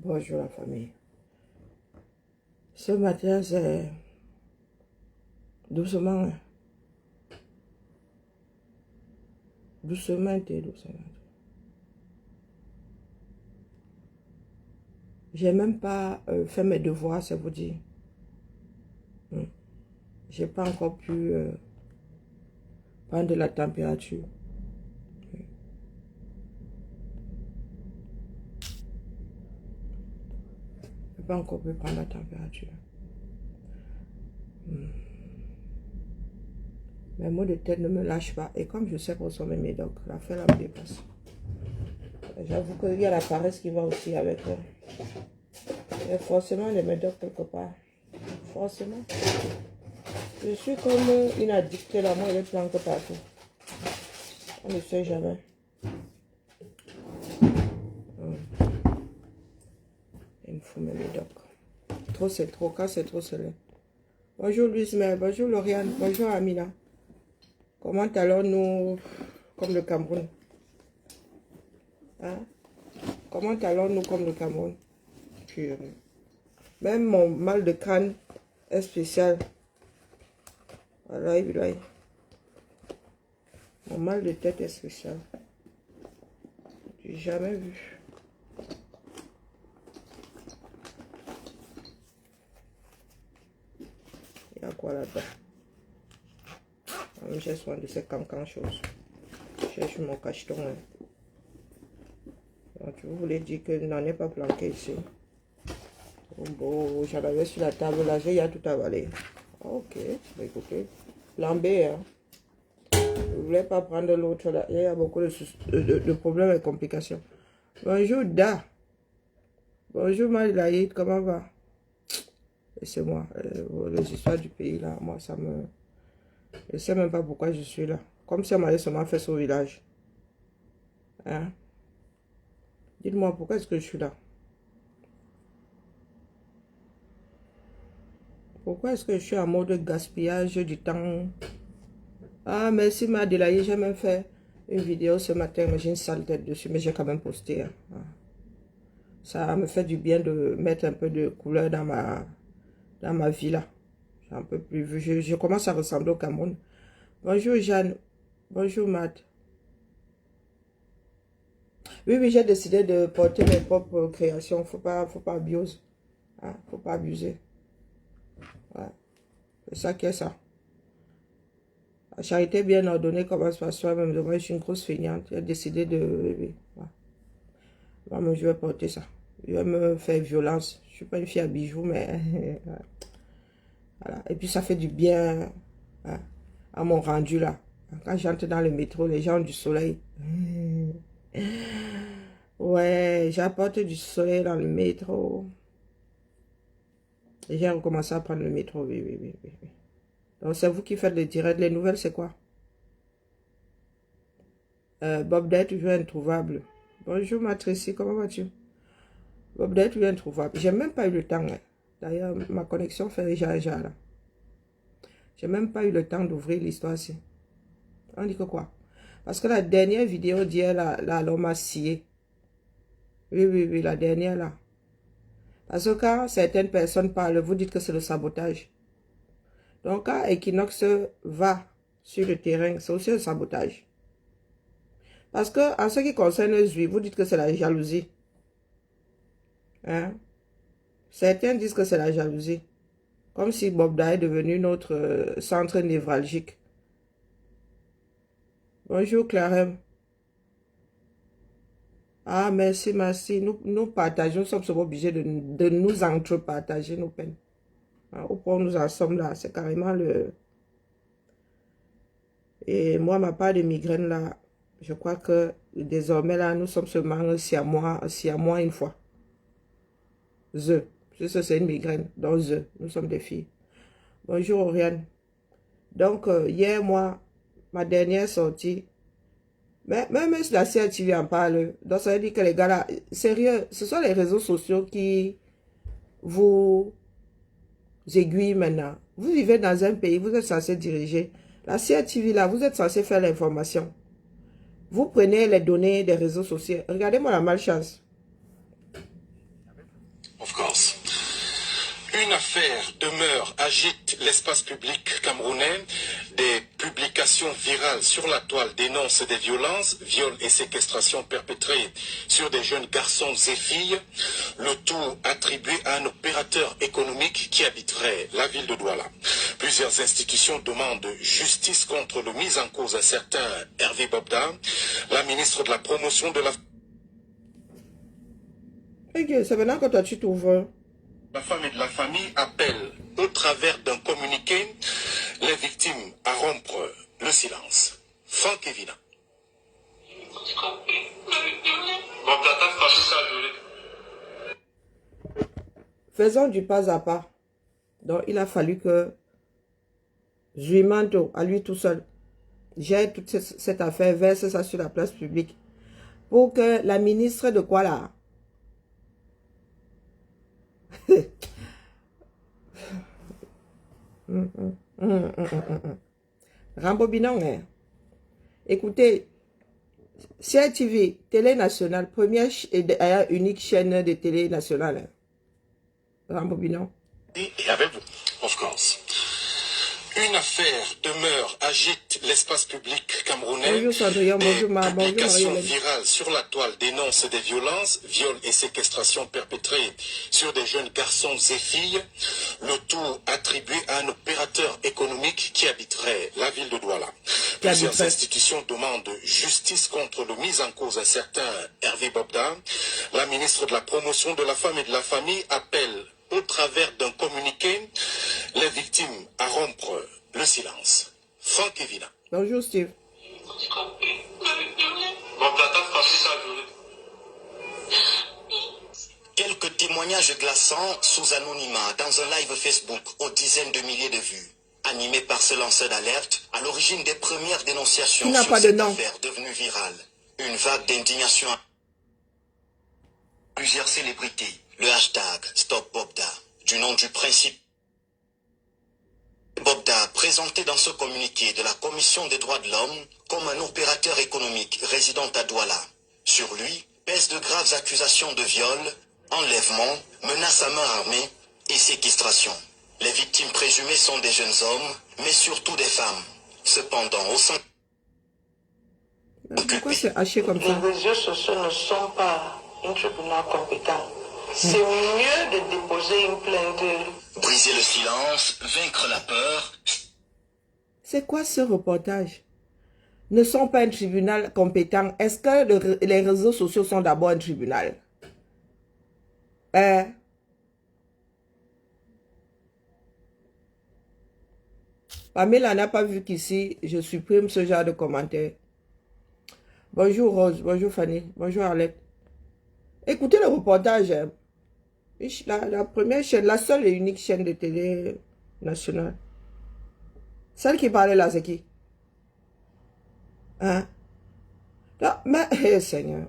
Bonjour la famille. Ce matin, c'est doucement. Doucement. J'ai même pas fait mes devoirs, c'est vous dire. J'ai pas encore pu prendre la température. J'ai pas encore pu prendre la température. Mes maux de tête ne me lâchent pas. Et comme je sais consommer mes médocs, l'affaire là me dépasse. J'avoue qu'il y a la paresse qui va aussi avec eux. Il y a forcément les médocs quelque part. Forcément. Je suis comme une addictée là, moi, elle est planquée partout. On ne sait jamais. Il me faut mes médocs. Trop c'est trop, quand c'est trop c'est là. Bonjour Louise-Mère, bonjour Lauriane, bonjour Amina. Comment allons-nous comme le Cameroun? Hein? Comment allons-nous comme le Cameroun? Puis, même mon mal de crâne est spécial. Voilà, mon mal de tête est spécial. J'ai jamais vu. Il y a quoi là-dedans? J'ai soin de ces cancans choses. Je cherche mon cacheton. Hein. Donc, vous voulez dire que je n'en ai pas planqué ici. Bon, j'en avais sur la table là, j'ai tout avalé. Ok, écoutez, plan B. Hein. Je ne voulais pas prendre l'autre là. Il y a beaucoup de problèmes et complications. Bonjour Da. Bonjour Maïlaïd, comment va? C'est moi. Les histoires du pays là, moi ça me... Je ne sais même pas pourquoi je suis là. Comme si on m'avait seulement fait son village. Hein? Dites-moi pourquoi est-ce que je suis là? Pourquoi est-ce que je suis en mode gaspillage du temps? Ah, merci Madelaï, j'ai même fait une vidéo ce matin, mais j'ai une sale tête dessus, mais j'ai quand même posté. Hein. Ça me fait du bien de mettre un peu de couleur dans ma vie là. J'ai un peu plus vu. Je commence à ressembler au Cameroun. Bonjour Jeanne. Bonjour Matt. Oui, j'ai décidé de porter mes propres créations. Faut pas abuser. Hein? Faut pas abuser. Ouais. C'est ça qui est ça. La charité bien ordonnée commence par soi-même. Moi, je suis une grosse feignante. J'ai décidé de... Ouais. Moi, je vais porter ça. Je vais me faire violence. Je ne suis pas une fille à bijoux, mais... voilà. Et puis, ça fait du bien hein, à mon rendu, là. Quand j'entre dans le métro, les gens ont du soleil. Ouais, j'apporte du soleil dans le métro. Et j'ai recommencé à prendre le métro, oui. Donc, c'est vous qui faites les directs. Les nouvelles, c'est quoi? Bob Day, toujours introuvable. Bonjour, Matricie, comment vas-tu? Bob Day, toujours introuvable. J'ai même pas eu le temps. Hein. D'ailleurs, ma connexion fait déjà là. J'ai même pas eu le temps d'ouvrir l'histoire ici. On dit que quoi? Parce que la dernière vidéo d'hier, là, l'homme m'a scié. Oui, la dernière, là. Parce que quand certaines personnes parlent, vous dites que c'est le sabotage. Donc, quand Equinox va sur le terrain, c'est aussi un sabotage. Parce que, en ce qui concerne Zui, vous dites que c'est la jalousie. Hein? Certains disent que c'est la jalousie. Comme si Bobda est devenu notre centre névralgique. Bonjour Clarem. Ah, merci. Nous partageons, nous sommes souvent obligés de nous entre-partager nos peines. Hein, au point où nous en sommes là, c'est carrément le... Et moi, ma part de migraine là, je crois que désormais là, nous sommes seulement siamois une fois. C'est une migraine, donc nous sommes des filles. Bonjour Oriane. Donc, hier, moi, ma dernière sortie, même si la CRTV en parle, donc ça veut dire que les gars là, sérieux, ce sont les réseaux sociaux qui vous aiguillent maintenant. Vous vivez dans un pays, vous êtes censé diriger. La CRTV là, vous êtes censé faire l'information. Vous prenez les données des réseaux sociaux. Regardez-moi la malchance. course. Une affaire demeure, agite l'espace public camerounais. Des publications virales sur la toile dénoncent des violences, viols et séquestrations perpétrées sur des jeunes garçons et filles. Le tout attribué à un opérateur économique qui habiterait la ville de Douala. Plusieurs institutions demandent justice contre le mis en cause à certain Hervé Bobda, la ministre de la promotion de la... Ok, c'est maintenant que toi tu t'ouvres. La femme et de la famille appellent, au travers d'un communiqué, les victimes à rompre le silence. Franck Evina. Faisons du pas à pas. Donc, il a fallu que Zuimanto, à lui tout seul, gère toute cette affaire, verse ça sur la place publique. Pour que la ministre de quoi là? Rambobinong, hein. Écoutez, CRTV, télé nationale, première et unique chaîne de télé nationale. Rambobinong. Et avec vous, of course. Une affaire demeure, agite l'espace public camerounais. Bonjour Cendrillon, bonjour Des publications Marie-Hélène. virales sur la toile dénoncent des violences, viols et séquestrations perpétrées sur des jeunes garçons et filles. Le tout attribué à un opérateur économique qui habiterait la ville de Douala. Plusieurs institutions demandent justice contre le mis en cause à certain Hervé Bobda. La ministre de la promotion de la femme et de la famille appelle, au travers d'un communiqué, les victimes à rompre le silence. Franck Evina. Bonjour Steve. Quelques témoignages glaçants sous anonymat dans un live Facebook aux dizaines de milliers de vues. Animé par ce lanceur d'alerte, à l'origine des premières dénonciations sur cette affaire devenue virale. Une vague d'indignation. Plusieurs célébrités. Le hashtag Stop Bobda, du nom du principe. Bobda, présenté dans ce communiqué de la Commission des droits de l'homme comme un opérateur économique résident à Douala. Sur lui pèsent de graves accusations de viol, enlèvement, menaces à main armée et séquestration. Les victimes présumées sont des jeunes hommes, mais surtout des femmes. Cependant, au sein... Pourquoi c'est haché comme ça? Les réseaux sociaux ne sont pas un tribunal compétent. C'est mieux de déposer une plainte. Briser le silence, vaincre la peur. C'est quoi ce reportage? Ne sont pas un tribunal compétent. Est-ce que les réseaux sociaux sont d'abord un tribunal? Pamela n'a pas vu qu'ici, je supprime ce genre de commentaires. Bonjour Rose, bonjour Fanny, bonjour Arlette. Écoutez le reportage. La première chaîne, la seule et unique chaîne de télé nationale. Celle qui parlait là, c'est qui? Hein? Non, mais, Seigneur.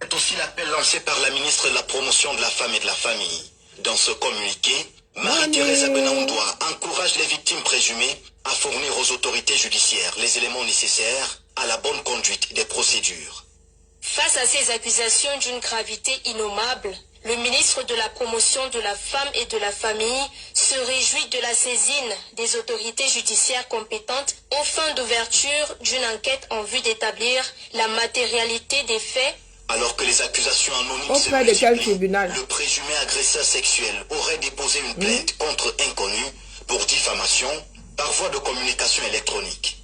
C'est aussi l'appel lancé par la ministre de la Promotion de la Femme et de la Famille. Dans ce communiqué, Marie-Thérèse Abenaoundoa encourage les victimes présumées à fournir aux autorités judiciaires les éléments nécessaires à la bonne conduite des procédures. Face à ces accusations d'une gravité innommable, le ministre de la Promotion de la Femme et de la Famille se réjouit de la saisine des autorités judiciaires compétentes aux fins d'ouverture d'une enquête en vue d'établir la matérialité des faits. Alors que les accusations anonymes auprès de quel tribunal? Le présumé agresseur sexuel aurait déposé une plainte contre inconnu pour diffamation par voie de communication électronique.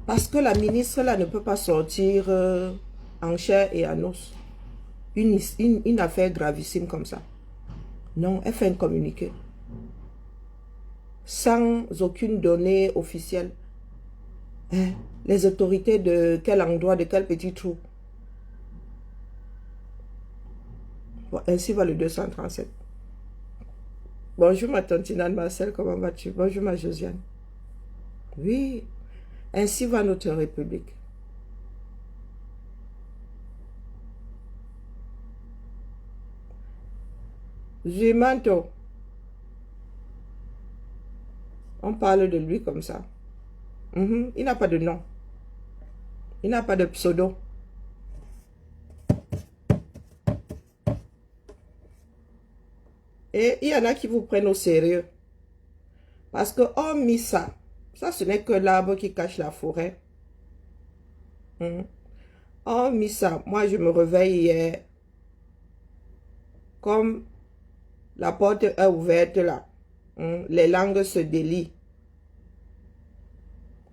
Parce que la ministre là ne peut pas sortir en chair et en os une affaire gravissime comme ça. Non, elle fait un communiqué sans aucune donnée officielle. Hein? Les autorités de quel endroit, de quel petit trou? Bon, ainsi va le 237. Bonjour ma tantinane Marcel, comment vas-tu? Bonjour ma Josiane. Oui, ainsi va notre République. Zuimanto. On parle de lui comme ça. Il n'a pas de nom. Il n'a pas de pseudo. Et il y en a qui vous prennent au sérieux. Parce que, oh, mis ça, ce n'est que l'arbre qui cache la forêt. Oh, mis ça, moi je me réveille hier. Comme la porte est ouverte là. Les langues se délient.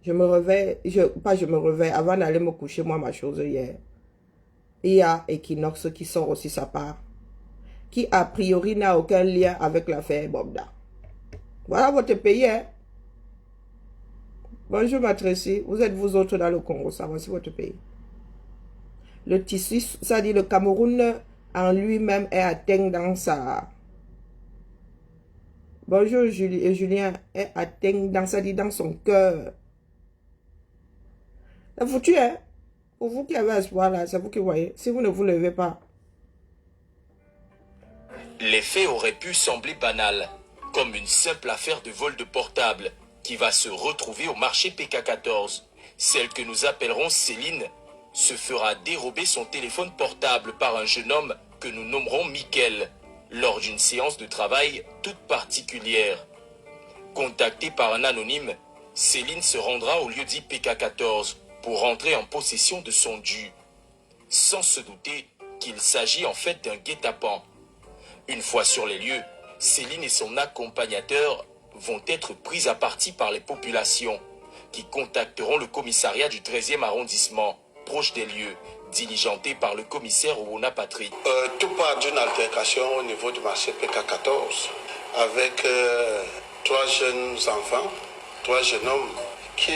Je me réveille, je me réveille, avant d'aller me coucher, moi, ma chose hier. Il y a Equinox qui sort aussi sa part, qui a priori n'a aucun lien avec l'affaire Bobda. Voilà votre pays, hein. Bonjour ma Tracy, vous êtes vous autres dans le Congo, ça voici votre pays. Le tissu, ça dit le Cameroun en lui-même est atteint dans sa... Bonjour Julien, est atteint dans ça dit dans son cœur. C'est foutu, hein. Pour vous qui avez espoir là, c'est vous qui voyez. Si vous ne vous levez pas. Les faits auraient pu sembler banals, comme une simple affaire de vol de portable qui va se retrouver au marché PK14. Celle que nous appellerons Céline se fera dérober son téléphone portable par un jeune homme que nous nommerons Mickaël lors d'une séance de travail toute particulière. Contactée par un anonyme, Céline se rendra au lieu dit PK14 pour rentrer en possession de son dû, sans se douter qu'il s'agit en fait d'un guet-apens. Une fois sur les lieux, Céline et son accompagnateur vont être pris à partie par les populations, qui contacteront le commissariat du 13e arrondissement, proche des lieux, diligenté par le commissaire Ouna Patrick. Tout part d'une altercation au niveau du marché PK14, avec 3 jeunes enfants, 3 jeunes hommes, qui,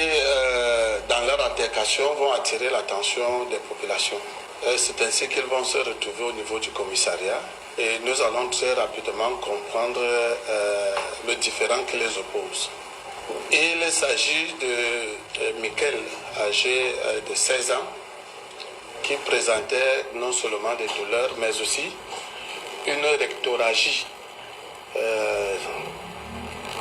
dans leur altercation, vont attirer l'attention des populations. C'est ainsi qu'ils vont se retrouver au niveau du commissariat. Et nous allons très rapidement comprendre le différend qui les oppose. Il s'agit de Mickaël, âgé de 16 ans, qui présentait non seulement des douleurs, mais aussi une rectoragie,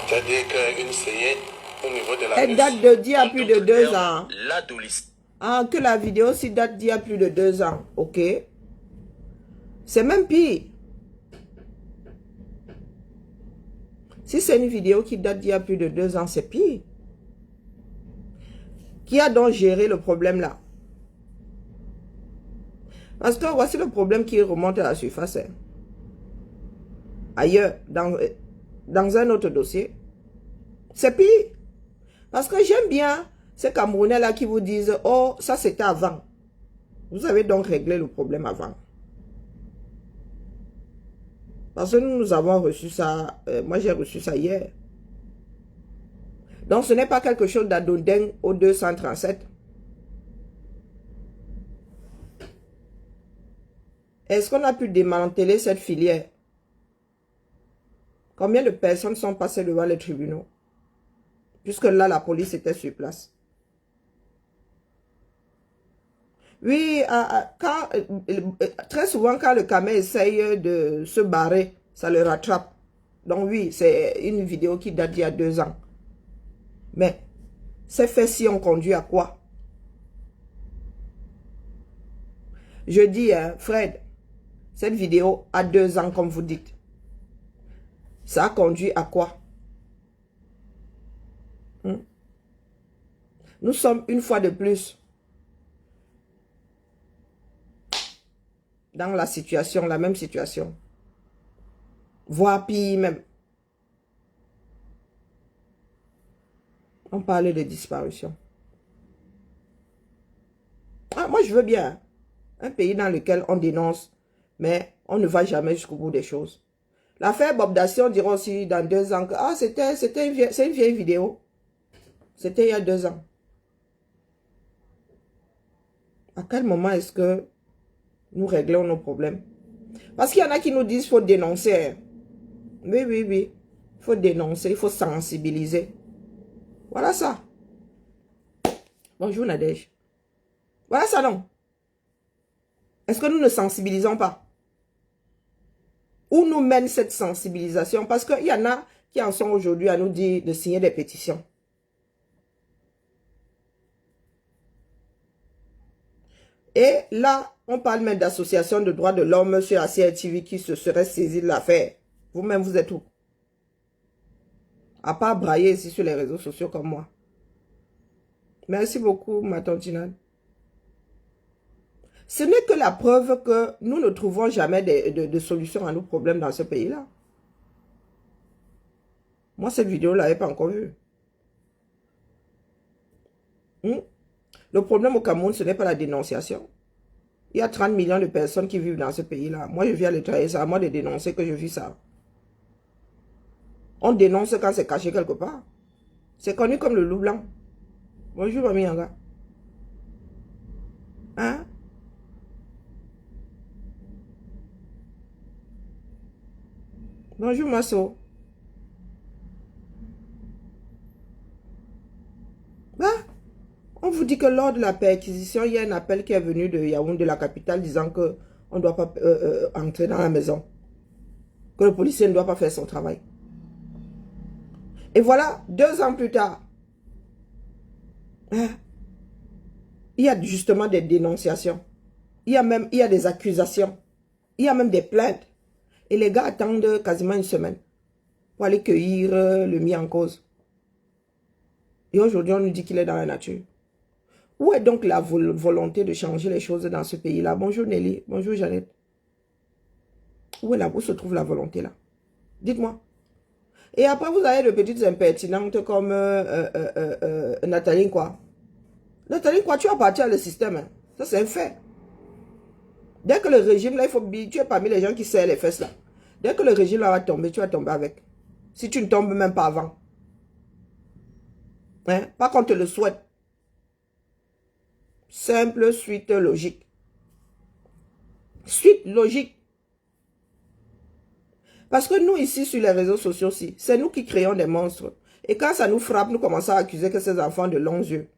c'est-à-dire qu'une saignée au niveau de la... Elle date de d'il y a plus de 2 ans. L'adolescent. Ah, que la vidéo aussi date d'il y a plus de 2 ans, ok? C'est même pire. Si c'est une vidéo qui date d'il y a plus de 2 ans, c'est pire. Qui a donc géré le problème là? Parce que voici le problème qui remonte à la surface. Hein. Ailleurs, dans un autre dossier, c'est pire. Parce que j'aime bien ces Camerounais là qui vous disent « Oh, ça c'était avant. » Vous avez donc réglé le problème avant. Parce que nous avons reçu ça, moi j'ai reçu ça hier. Donc ce n'est pas quelque chose d'anodin au 237. Est-ce qu'on a pu démanteler cette filière? Combien de personnes sont passées devant les tribunaux? Puisque là, la police était sur place. Oui, très souvent, quand le camion essaye de se barrer, ça le rattrape. Donc oui, c'est une vidéo qui date d'il y a 2 ans. Mais, ces faits-ci ont conduit à quoi? Je dis, hein, Fred, cette vidéo a 2 ans, comme vous dites. Ça a conduit à quoi? Nous sommes une fois de plus dans la situation, la même situation. Voire pire même. On parlait de disparition. Ah, moi, je veux bien. Un pays dans lequel on dénonce, mais on ne va jamais jusqu'au bout des choses. L'affaire Bobdation dira aussi dans 2 ans que ah, c'est une vieille vidéo. C'était il y a 2 ans. À quel moment est-ce que nous réglons nos problèmes? Parce qu'il y en a qui nous disent qu'il faut dénoncer. Oui, oui, oui. Il faut dénoncer, il faut sensibiliser. Voilà ça. Bonjour Nadège. Voilà ça non. Est-ce que nous ne sensibilisons pas? Où nous mène cette sensibilisation? Parce qu'il y en a qui en sont aujourd'hui à nous dire de signer des pétitions. Et là, on parle même d'associations de droits de l'homme sur la CRTV qui se serait saisi de l'affaire. Vous-même, vous êtes où? À part brailler ici sur les réseaux sociaux comme moi. Merci beaucoup, ma tantinade. Ce n'est que la preuve que nous ne trouvons jamais de solution à nos problèmes dans ce pays-là. Moi, cette vidéo, je ne l'avais pas encore vue. Le problème au Cameroun, ce n'est pas la dénonciation. Il y a 30 millions de personnes qui vivent dans ce pays-là. Moi, je viens à l'étranger, c'est à moi de dénoncer que je vis ça. On dénonce quand c'est caché quelque part. C'est connu comme le loup blanc. Bonjour, Mami Yanga. Hein? Bonjour, Masso. Ah, on vous dit que lors de la perquisition, il y a un appel qui est venu de Yaoundé, de la capitale, disant qu'on ne doit pas entrer dans la maison. Que le policier ne doit pas faire son travail. Et voilà, 2 ans plus tard, hein, il y a justement des dénonciations. Il y a des accusations. Il y a même des plaintes. Et les gars attendent quasiment une semaine pour aller cueillir le mis en cause. Et aujourd'hui, on nous dit qu'il est dans la nature. Où est donc la volonté de changer les choses dans ce pays-là? Bonjour Nelly, bonjour Jeannette. Où se trouve la volonté là? Dites-moi. Et après, vous avez de petites impertinentes comme Nathalie quoi. Nathalie quoi, tu appartiens au système. Hein. Ça, c'est un fait. Dès que le régime, là, tu es parmi les gens qui serrent les fesses là. Dès que le régime là va tomber, tu vas tomber avec. Si tu ne tombes même pas avant. Hein? Pas qu'on te le souhaite. Simple suite logique. Suite logique. Parce que nous, ici, sur les réseaux sociaux, c'est nous qui créons des monstres. Et quand ça nous frappe, nous commençons à accuser que ces enfants de longs yeux.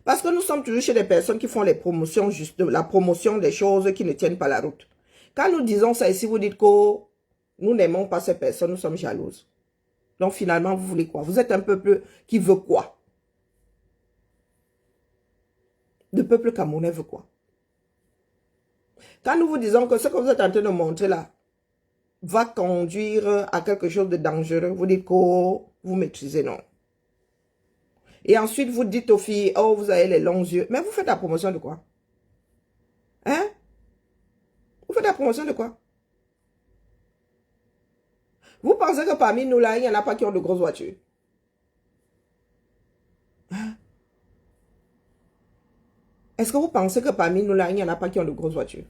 Parce que nous sommes toujours chez des personnes qui font les promotions, juste la promotion des choses qui ne tiennent pas la route. Quand nous disons ça ici, vous dites que nous n'aimons pas ces personnes, nous sommes jalouses. Donc finalement, vous voulez quoi? Vous êtes un peuple qui veut quoi? Le peuple camerounais veut quoi? Quand nous vous disons que ce que vous êtes en train de montrer là va conduire à quelque chose de dangereux, vous dites que vous maîtrisez, non. Et ensuite, vous dites aux filles, oh, vous avez les longs yeux. Mais vous faites la promotion de quoi? Hein? Vous faites la promotion de quoi? Vous pensez que parmi nous là, il n'y en a pas qui ont de grosses voitures? Hein? Est-ce que vous pensez que parmi nous là, il n'y en a pas qui ont de grosses voitures?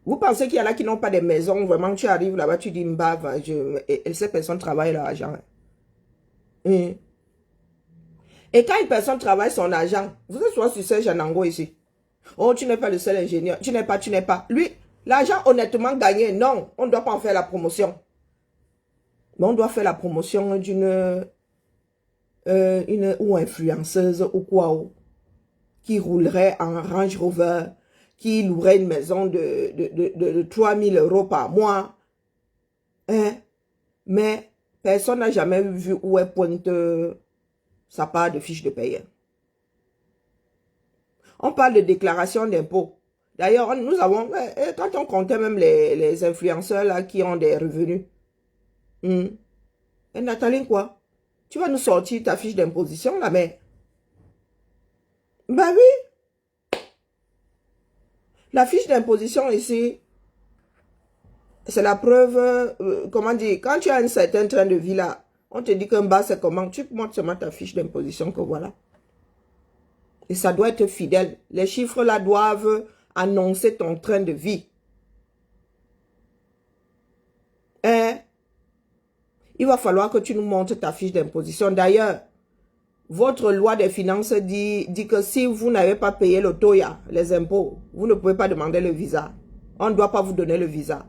Vous pensez qu'il y en a qui n'ont pas de maison? Vraiment, tu arrives là-bas, tu dis, mbava, et ces personnes travaillent leur argent. Hein? Et quand une personne travaille son argent, vous êtes souvent sur Serge Anango ici. Oh, tu n'es pas le seul ingénieur. Tu n'es pas. Lui, l'argent honnêtement gagné, non, on ne doit pas en faire la promotion. Mais on doit faire la promotion d'une ou influenceuse ou quoi, qui roulerait en Range Rover, qui louerait une maison de 3 000 € par mois. Hein? Mais personne n'a jamais vu où est pointe sa part de fiche de paye. On parle de déclaration d'impôts. D'ailleurs, nous avons, quand on comptait même les influenceurs là qui ont des revenus. Et Nathalie, quoi? Tu vas nous sortir ta fiche d'imposition, la mère? Ben oui. La fiche d'imposition ici, c'est la preuve, comment dire, quand tu as un certain train de vie là, on te dit qu'un bas c'est comment, tu montres seulement ta fiche d'imposition que voilà. Et ça doit être fidèle. Les chiffres là doivent annoncer ton train de vie. Hein? Il va falloir que tu nous montres ta fiche d'imposition. D'ailleurs, votre loi des finances dit que si vous n'avez pas payé le TOYA, les impôts, vous ne pouvez pas demander le visa. On ne doit pas vous donner le visa.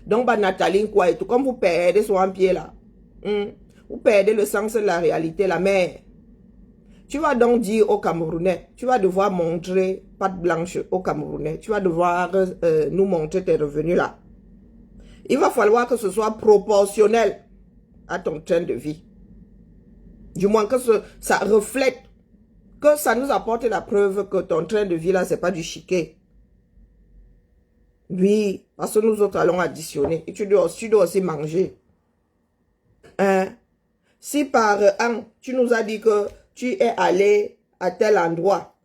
Donc, bah, Nathalie, quoi et tout, comme vous perdez sur un pied là, vous perdez le sens de la réalité, la mère. Tu vas donc dire aux Camerounais, tu vas devoir montrer patte blanche aux Camerounais, tu vas devoir nous montrer tes revenus là. Il va falloir que ce soit proportionnel à ton train de vie. Du moins que ça reflète, que ça nous apporte la preuve que ton train de vie là, c'est pas du chiquet. Oui, parce que nous autres allons additionner. Et tu dois aussi manger. Hein? Si par an, tu nous as dit que tu es allé à tel endroit,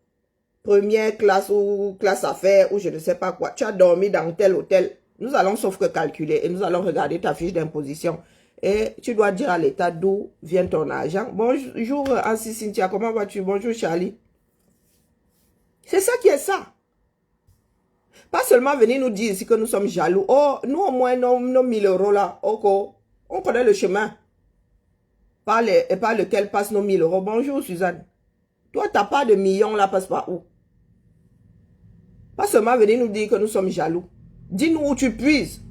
première classe ou classe affaires ou je ne sais pas quoi, tu as dormi dans tel hôtel, nous allons sauf que calculer et nous allons regarder ta fiche d'imposition. Et tu dois dire à l'État d'où vient ton argent. Bonjour Ansi Cynthia, comment vas-tu? Bonjour Charlie. C'est ça qui est ça. Pas seulement venir nous dire ici que nous sommes jaloux. Oh, nous au moins nos 1000 euros là, on connaît le chemin par lequel passent nos 1000 euros. Bonjour Suzanne. Toi, ta part de millions là passe par où? Pas seulement venir nous dire que nous sommes jaloux. Dis-nous où tu puises.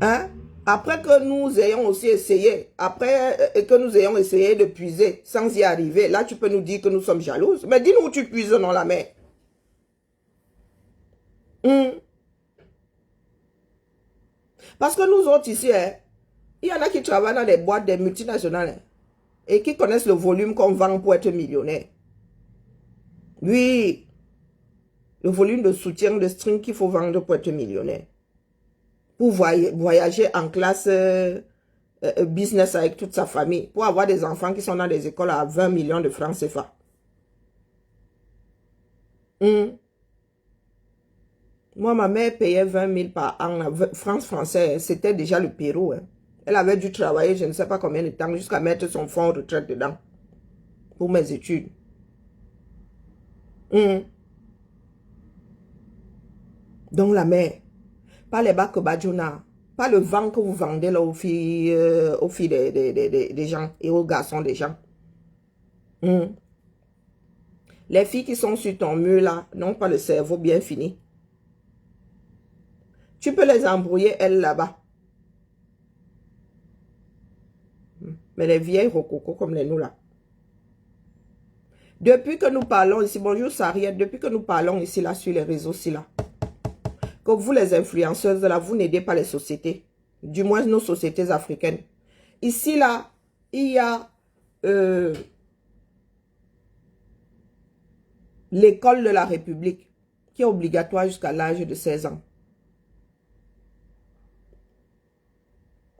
Hein? Après que nous ayons aussi essayé, après que nous ayons essayé de puiser sans y arriver, là tu peux nous dire que nous sommes jalouses. Mais dis-nous où tu puises dans la mer. Parce que nous autres ici, hein, il y en a qui travaillent dans des boîtes, des multinationales, hein, et qui connaissent le volume qu'on vend pour être millionnaire. Oui, le volume de soutien de string qu'il faut vendre pour être millionnaire. Pour voyager en classe business avec toute sa famille. Pour avoir des enfants qui sont dans des écoles à 20 millions de francs CFA. Moi, ma mère payait 20 000 par an. France français, c'était déjà le Pérou. Hein. Elle avait dû travailler je ne sais pas combien de temps jusqu'à mettre son fonds de retraite dedans. Pour mes études. Donc la mère, pas les bacs Bajuna, pas le vent que vous vendez là aux filles des gens et aux garçons des gens. Les filles qui sont sur ton mur là n'ont pas le cerveau bien fini. Tu peux les embrouiller elles là-bas. Mais les vieilles rococo comme les nous là. Depuis que nous parlons ici, bonjour Sariette, depuis que nous parlons ici là sur les réseaux ici là, que vous les influenceuses là, vous n'aidez pas les sociétés, du moins nos sociétés africaines. Ici là, il y a l'école de la République qui est obligatoire jusqu'à l'âge de 16 ans.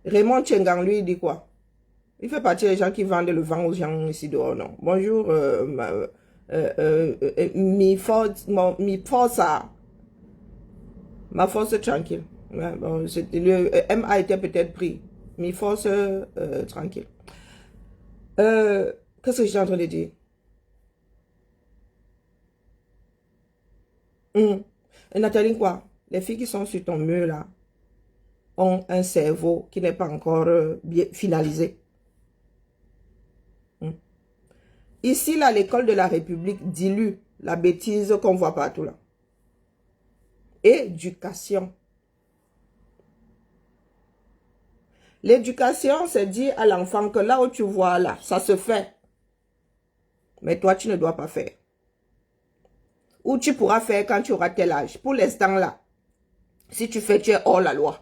Raymond Tchengang lui il dit quoi? Il fait partie des gens qui vendent le vent aux gens ici dehors, non? Bonjour, mi força. Ma force tranquille. Ouais, bon, le M a été peut-être pris. Mi force tranquille. Qu'est-ce que je suis en train de dire? Et Nathalie, quoi? Les filles qui sont sur ton mur là ont un cerveau qui n'est pas encore bien finalisé. Ici, là, l'école de la République dilue la bêtise qu'on voit partout là. Éducation. L'éducation, c'est dire à l'enfant que là où tu vois là, ça se fait. Mais toi, tu ne dois pas faire. Ou tu pourras faire quand tu auras tel âge. Pour l'instant là, si tu fais, tu es hors la loi.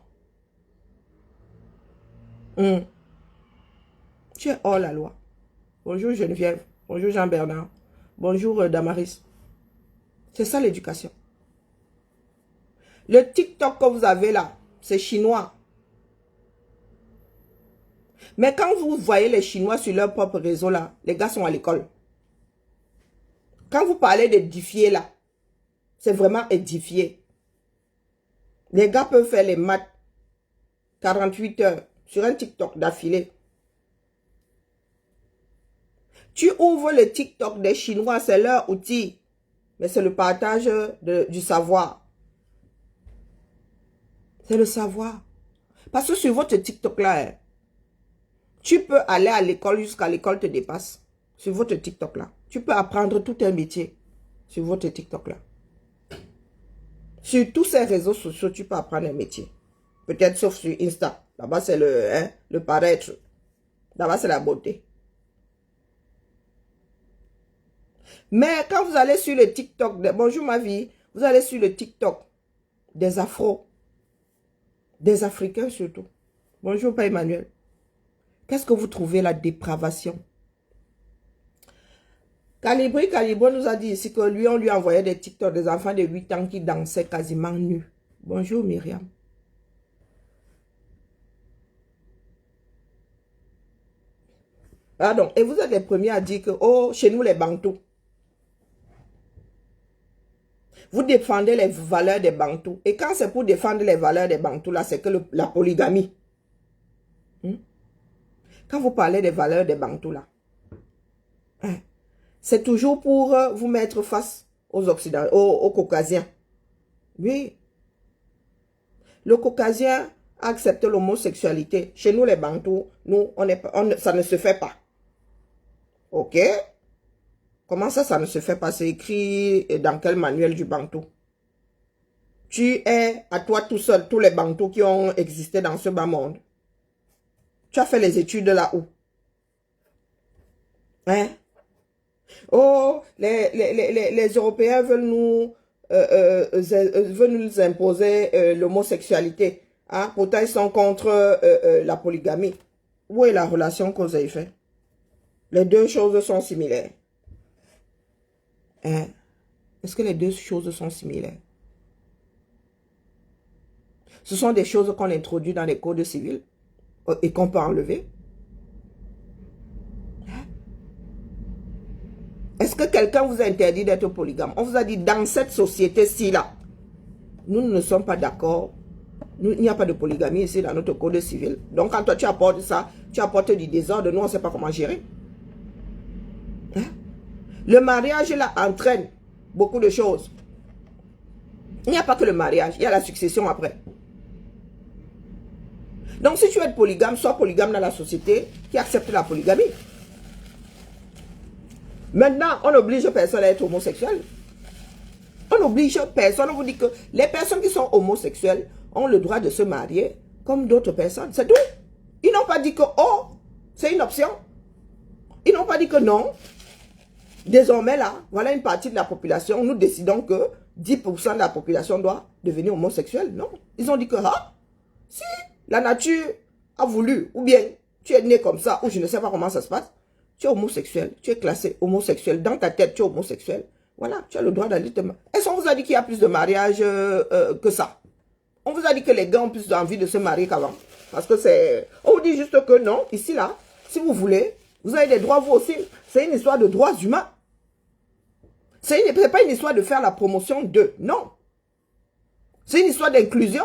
Tu es hors la loi. Bonjour Geneviève. Bonjour Jean-Bernard. Bonjour Damaris. C'est ça l'éducation. Le TikTok que vous avez là, c'est chinois. Mais quand vous voyez les Chinois sur leur propre réseau là, les gars sont à l'école. Quand vous parlez d'édifier là, c'est vraiment édifier. Les gars peuvent faire les maths 48 heures sur un TikTok d'affilée. Tu ouvres le TikTok des Chinois, c'est leur outil. Mais c'est le partage du savoir. C'est le savoir. Parce que sur votre TikTok là, hein, tu peux aller à l'école jusqu'à l'école te dépasse. Sur votre TikTok là. Tu peux apprendre tout un métier sur votre TikTok là. Sur tous ces réseaux sociaux, tu peux apprendre un métier. Peut-être sauf sur Insta. Là-bas, c'est le paraître. Là-bas, c'est la beauté. Mais quand vous allez sur le TikTok, bonjour ma vie, vous allez sur le TikTok des Afros, des Africains surtout. Bonjour Père Emmanuel. Qu'est-ce que vous trouvez la dépravation? Calibri nous a dit ici que lui, on lui envoyait des TikTok des enfants de 8 ans qui dansaient quasiment nus. Bonjour Myriam. Pardon. Et vous êtes les premiers à dire que, oh, chez nous les Bantous. Vous défendez les valeurs des Bantous. Et quand c'est pour défendre les valeurs des Bantous, là, c'est que la polygamie. Quand vous parlez des valeurs des Bantous, là, hein, c'est toujours pour vous mettre face aux Occidentaux, aux Caucasiens. Oui. Le Caucasien accepte l'homosexualité. Chez nous, les Bantous, nous, ça ne se fait pas. Ok? Comment ça ne se fait pas? C'est écrit dans quel manuel du Bantou? Tu es à toi tout seul, tous les Bantous qui ont existé dans ce bas monde. Tu as fait les études là-haut. Hein? Oh, les Européens veulent nous imposer l'homosexualité. Hein? Pourtant, ils sont contre la polygamie. Où est la relation que vous avez faite? Les deux choses sont similaires. Hein? Est-ce que les deux choses sont similaires? Ce sont des choses qu'on introduit dans les codes civils et qu'on peut enlever. Hein? Est-ce que quelqu'un vous a interdit d'être polygame? On vous a dit, dans cette société-ci, là, nous ne sommes pas d'accord. Il n'y a pas de polygamie ici dans notre code civil. Donc, quand toi, tu apportes ça, tu apportes du désordre. Nous, on ne sait pas comment gérer. Hein? Le mariage, là, entraîne beaucoup de choses. Il n'y a pas que le mariage, il y a la succession après. Donc, si tu es polygame, sois polygame dans la société qui accepte la polygamie. Maintenant, on n'oblige personne à être homosexuel. On n'oblige personne. On vous dit que les personnes qui sont homosexuelles ont le droit de se marier comme d'autres personnes. C'est tout. Ils n'ont pas dit que, oh, c'est une option. Ils n'ont pas dit que non. Désormais, là, voilà une partie de la population. Nous décidons que 10% de la population doit devenir homosexuelle. Non. Ils ont dit que, ah, si la nature a voulu, ou bien tu es né comme ça, ou je ne sais pas comment ça se passe, tu es homosexuel, tu es classé homosexuel, dans ta tête tu es homosexuel, voilà, tu as le droit d'aller te marier. Est-ce qu'on vous a dit qu'il y a plus de mariages que ça? On vous a dit que les gars ont plus envie de se marier qu'avant. Parce que c'est... On vous dit juste que non, ici là, si vous voulez, vous avez des droits vous aussi. C'est une histoire de droits humains. C'est pas une histoire de faire la promotion de, non. C'est une histoire d'inclusion.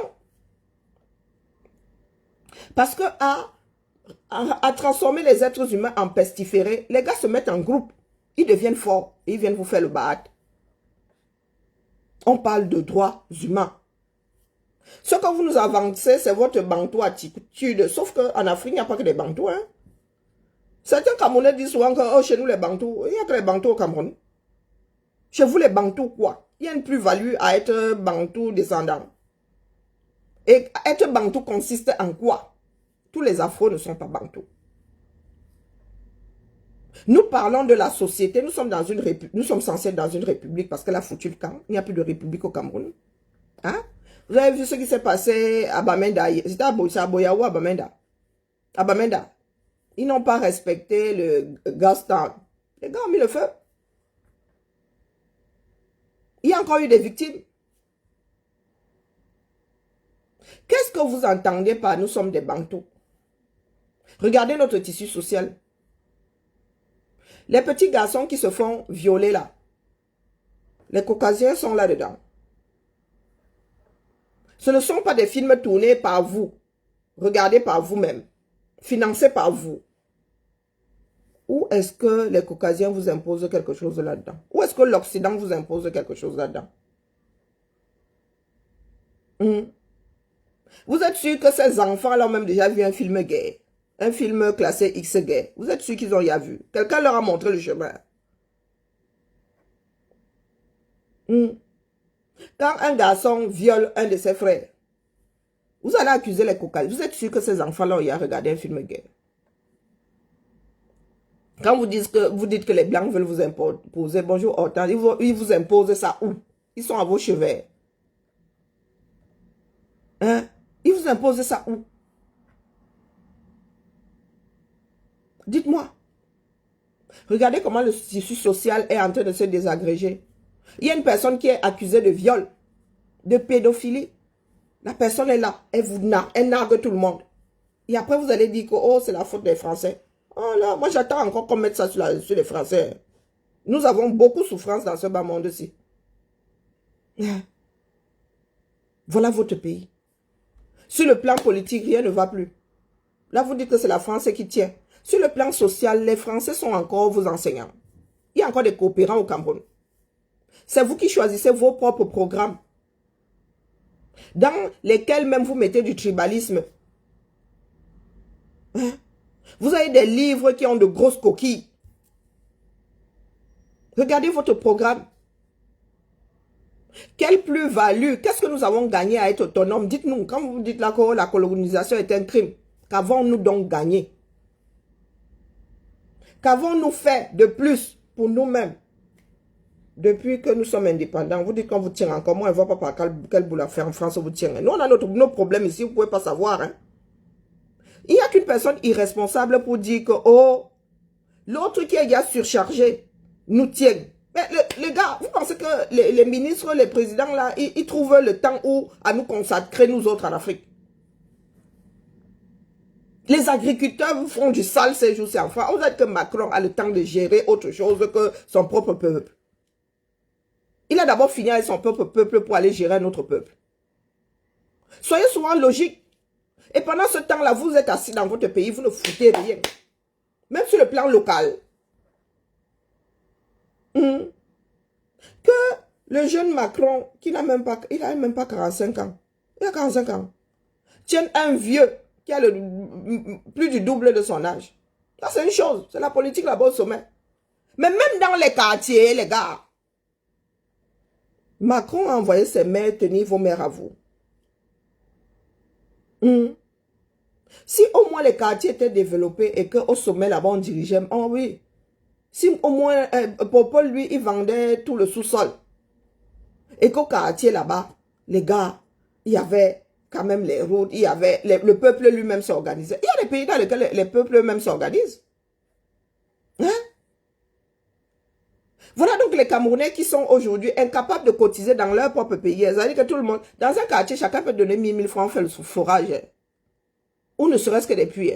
Parce que à transformer les êtres humains en pestiférés, les gars se mettent en groupe. Ils deviennent forts. Et ils viennent vous faire le bad. On parle de droits humains. Ce que vous nous avancez, c'est votre bantou attitude. Sauf qu'en Afrique, il n'y a pas que des bantous. Hein? Certains Camerounais disent souvent que oh, chez nous, les bantous, il n'y a que les bantous au Cameroun. Chez vous, les bantous, quoi? Il y a une plus-value à être bantou descendant. Et être bantou consiste en quoi? Tous les afros ne sont pas bantous. Nous parlons de la société. Nous sommes dans une république. Nous sommes censés être dans une république parce qu'elle a foutu le camp. Il n'y a plus de république au Cameroun. Hein? Vous avez vu ce qui s'est passé à Bamenda? C'était à Boya ou à Bamenda? À Bamenda. Ils n'ont pas respecté le Gaston. Les gars ont mis le feu. Il y a encore eu des victimes. Qu'est-ce que vous entendez par nous sommes des bantous? Regardez notre tissu social. Les petits garçons qui se font violer là. Les Caucasiens sont là-dedans. Ce ne sont pas des films tournés par vous. Regardés par vous-même. Financés par vous. Ou est-ce que les Caucasiens vous imposent quelque chose là-dedans? Ou est-ce que l'Occident vous impose quelque chose là-dedans? Vous êtes sûr que ces enfants-là ont même déjà vu un film gay? Un film classé X gay? Vous êtes sûr qu'ils ont déjà vu? Quelqu'un leur a montré le chemin? Quand un garçon viole un de ses frères, vous allez accuser les Caucasiens. Vous êtes sûr que ces enfants-là ont déjà regardé un film gay? Quand vous dites que les Blancs veulent vous imposer, bonjour Hortense, ils vous imposent ça où? Ils sont à vos cheveux. Hein? Ils vous imposent ça où? Dites-moi. Regardez comment le tissu social est en train de se désagréger. Il y a une personne qui est accusée de viol, de pédophilie. La personne est là, elle vous nargue, elle nargue tout le monde. Et après, vous allez dire que oh, c'est la faute des Français. Oh là, moi j'attends encore qu'on mette ça sur les Français. Nous avons beaucoup de souffrance dans ce bas monde-ci. Voilà votre pays. Sur le plan politique, rien ne va plus. Là, vous dites que c'est la France qui tient. Sur le plan social, les Français sont encore vos enseignants. Il y a encore des coopérants au Cameroun. C'est vous qui choisissez vos propres programmes, dans lesquels même vous mettez du tribalisme. Vous avez des livres qui ont de grosses coquilles. Regardez votre programme. Quelle plus-value? Qu'est-ce que nous avons gagné à être autonomes? Dites-nous, quand vous dites là que la colonisation est un crime, qu'avons-nous donc gagné? Qu'avons-nous fait de plus pour nous-mêmes depuis que nous sommes indépendants? Vous dites qu'on vous tient encore. Moi, je ne vois pas par quel bout la faire en France vous tient. Nous, on a nos problèmes ici, vous ne pouvez pas savoir. Hein? Il n'y a qu'une personne irresponsable pour dire que, oh, l'autre qui est déjà surchargé nous tient. Mais les gars, vous pensez que les ministres, les présidents, là, ils trouvent le temps où à nous consacrer, nous autres, en Afrique? Les agriculteurs vous font du sale ces jours-ci en France. Vous êtes que Macron a le temps de gérer autre chose que son propre peuple. Il a d'abord fini avec son propre peuple pour aller gérer un autre peuple. Soyez souvent logique. Et pendant ce temps-là, vous êtes assis dans votre pays, vous ne foutez rien. Même sur le plan local. Que le jeune Macron, qui n'a même pas, il n'a même pas 45 ans. Il a 45 ans. Tienne un vieux qui a plus du double de son âge. Ça, c'est une chose. C'est la politique là-bas au sommet. Mais même dans les quartiers, les gars, Macron a envoyé ses maires tenir vos maires à vous. Si au moins les quartiers étaient développés et qu'au sommet là-bas on dirigeait, oh oui. Si au moins Popol, lui, il vendait tout le sous-sol. Et qu'au quartier là-bas, les gars, il y avait quand même les routes, il y avait le peuple lui-même s'organisait. Il y a des pays dans lesquels les peuples eux-mêmes s'organisent. Hein? Voilà donc les Camerounais qui sont aujourd'hui incapables de cotiser dans leur propre pays. C'est-à-dire que tout le monde, dans un quartier, chacun peut donner 1000 000 francs, on fait le forage. Ou ne serait-ce que des puits.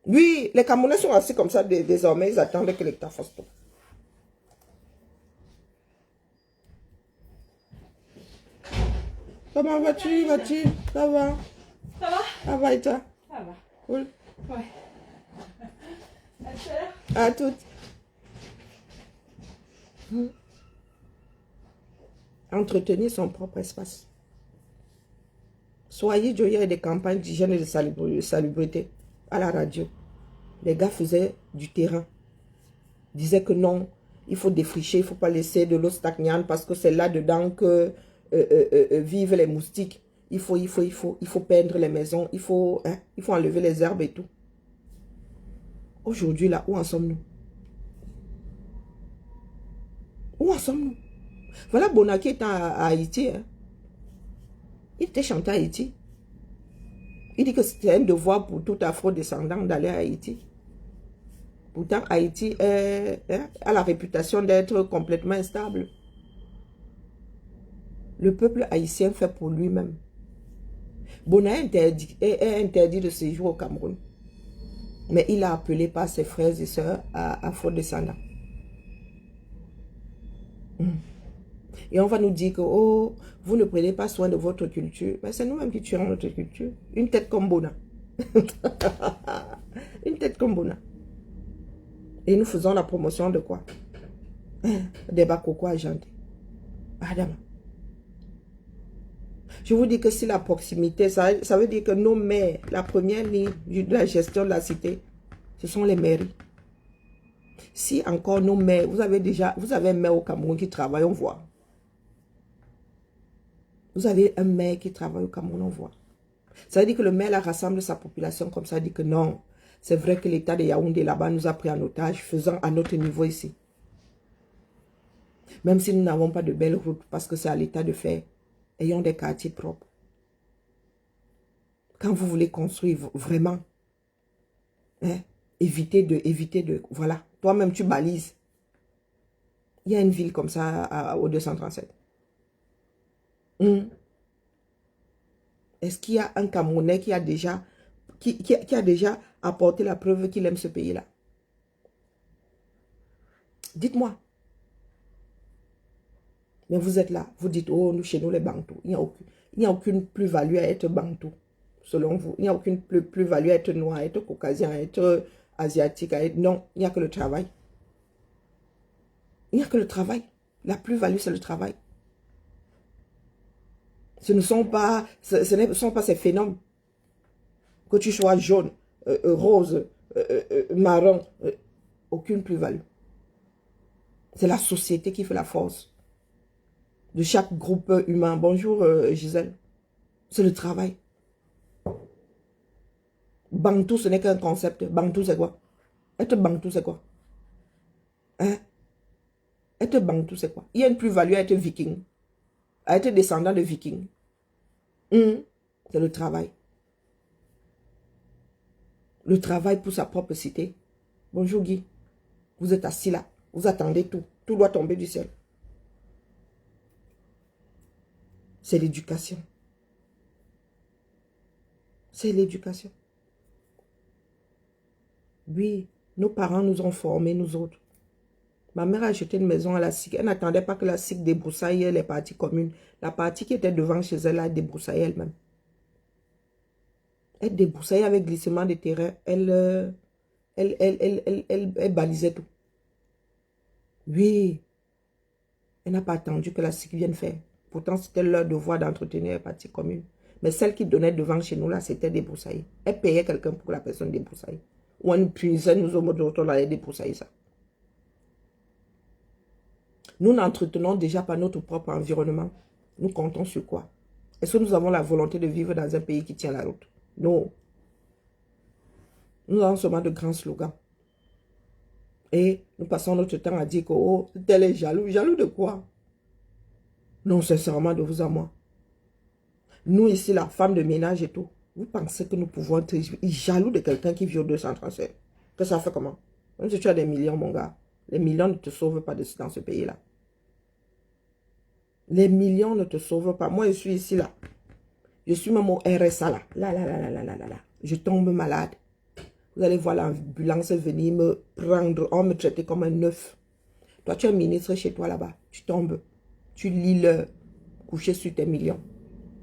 Lui, les Camerounais sont assis comme ça désormais, ils attendent que l'État fasse tout. Comment vas-tu? Ça va? Ça va? Ça va et toi? Ça va. Cool. Ouais. À tout à l'heure. À toutes. Entretenir son propre espace. Soyez joyeux des campagnes d'hygiène et de salubrité à la radio. Les gars faisaient du terrain. Disaient que non, il faut défricher, il ne faut pas laisser de l'eau stagnante parce que c'est là-dedans que vivent les moustiques. Il faut peindre les maisons, il faut enlever les herbes et tout. Aujourd'hui, là, où en sommes-nous? Où en sommes-nous? Voilà Bonaki est à Haïti. Hein. Il était chanté à Haïti. Il dit que c'était un devoir pour tout afro-descendant d'aller à Haïti. Pourtant, Haïti a la réputation d'être complètement instable. Le peuple haïtien fait pour lui-même. Bona est interdit de séjour au Cameroun. Mais il a appelé par ses frères et sœurs afro-descendants. Et on va nous dire que, oh, vous ne prenez pas soin de votre culture. Mais c'est nous-mêmes qui tuons notre culture. Une tête comme Bona. Une tête comme Bona. Et nous faisons la promotion de quoi? Des bakoko agentés. Adam. Je vous dis que si la proximité, ça veut dire que nos maires, la première ligne de la gestion de la cité, ce sont les mairies. Si encore nos maires, vous avez un maire au Cameroun qui travaille, on voit. Vous avez un maire qui travaille au Cameroun, on voit. Ça veut dire que le maire là, rassemble sa population comme ça, dit que non, c'est vrai que l'État de Yaoundé là-bas nous a pris en otage, faisant à notre niveau ici. Même si nous n'avons pas de belles routes, parce que c'est à l'État de faire, ayons des quartiers propres. Quand vous voulez construire vraiment, hein, évitez de, voilà, toi-même tu balises. Il y a une ville comme ça au 237. Est-ce qu'il y a un Camerounais qui a déjà, qui a déjà apporté la preuve qu'il aime ce pays-là? Dites-moi. Mais vous êtes là, vous dites, oh, nous, chez nous, les Bantous. Il n'y a aucune plus-value à être Bantou, selon vous. Il n'y a aucune plus-value à être noir, à être caucasien, à être asiatique, à être... Non, il n'y a que le travail. Il n'y a que le travail. La plus-value, c'est le travail. Ce ne sont pas ces phénomènes. Que tu sois jaune, rose, marron, aucune plus-value. C'est la société qui fait la force de chaque groupe humain. Bonjour Gisèle. C'est le travail. Bantou, ce n'est qu'un concept. Bantou, c'est quoi? Être Bantou, c'est quoi? Hein? Être Bantou, c'est quoi? Il y a une plus-value à être viking, à être descendant de vikings. C'est le travail. Le travail pour sa propre cité. Bonjour Guy. Vous êtes assis là. Vous attendez tout. Tout doit tomber du ciel. C'est l'éducation. C'est l'éducation. Oui, nos parents nous ont formés, nous autres. Ma mère a acheté une maison à la SIC. Elle n'attendait pas que la SIC débroussaille les parties communes. La partie qui était devant chez elle a débroussaillé elle-même. Elle débroussaillait avec glissement de terrain. Elle balisait tout. Oui. Elle n'a pas attendu que la SIC vienne faire. Pourtant, c'était leur devoir d'entretenir les parties communes. Mais celle qui donnait devant chez nous, là, c'était débroussailler. Elle payait quelqu'un pour que la personne débroussaille. Ou elle nous puisait, nous autres, on allait débroussailler ça. Nous n'entretenons déjà pas notre propre environnement. Nous comptons sur quoi? Est-ce que nous avons la volonté de vivre dans un pays qui tient la route? Non. Nous avons seulement de grands slogans. Et nous passons notre temps à dire que oh, tel est jaloux. Jaloux de quoi? Non, sincèrement, de vous à moi. Nous ici, la femme de ménage et tout, vous pensez que nous pouvons être jaloux de quelqu'un qui vit au 237? Que ça fait comment? Même si tu as des millions, mon gars, les millions ne te sauvent pas dans ce pays-là. Les millions ne te sauvent pas. Moi, je suis ici, là. Je suis même au RSA, là. Là. Je tombe malade. Vous allez voir l'ambulance venir me prendre. On me traiter comme un neuf. Toi, tu es ministre chez toi, là-bas. Tu tombes. Tu lis le coucher sur tes millions.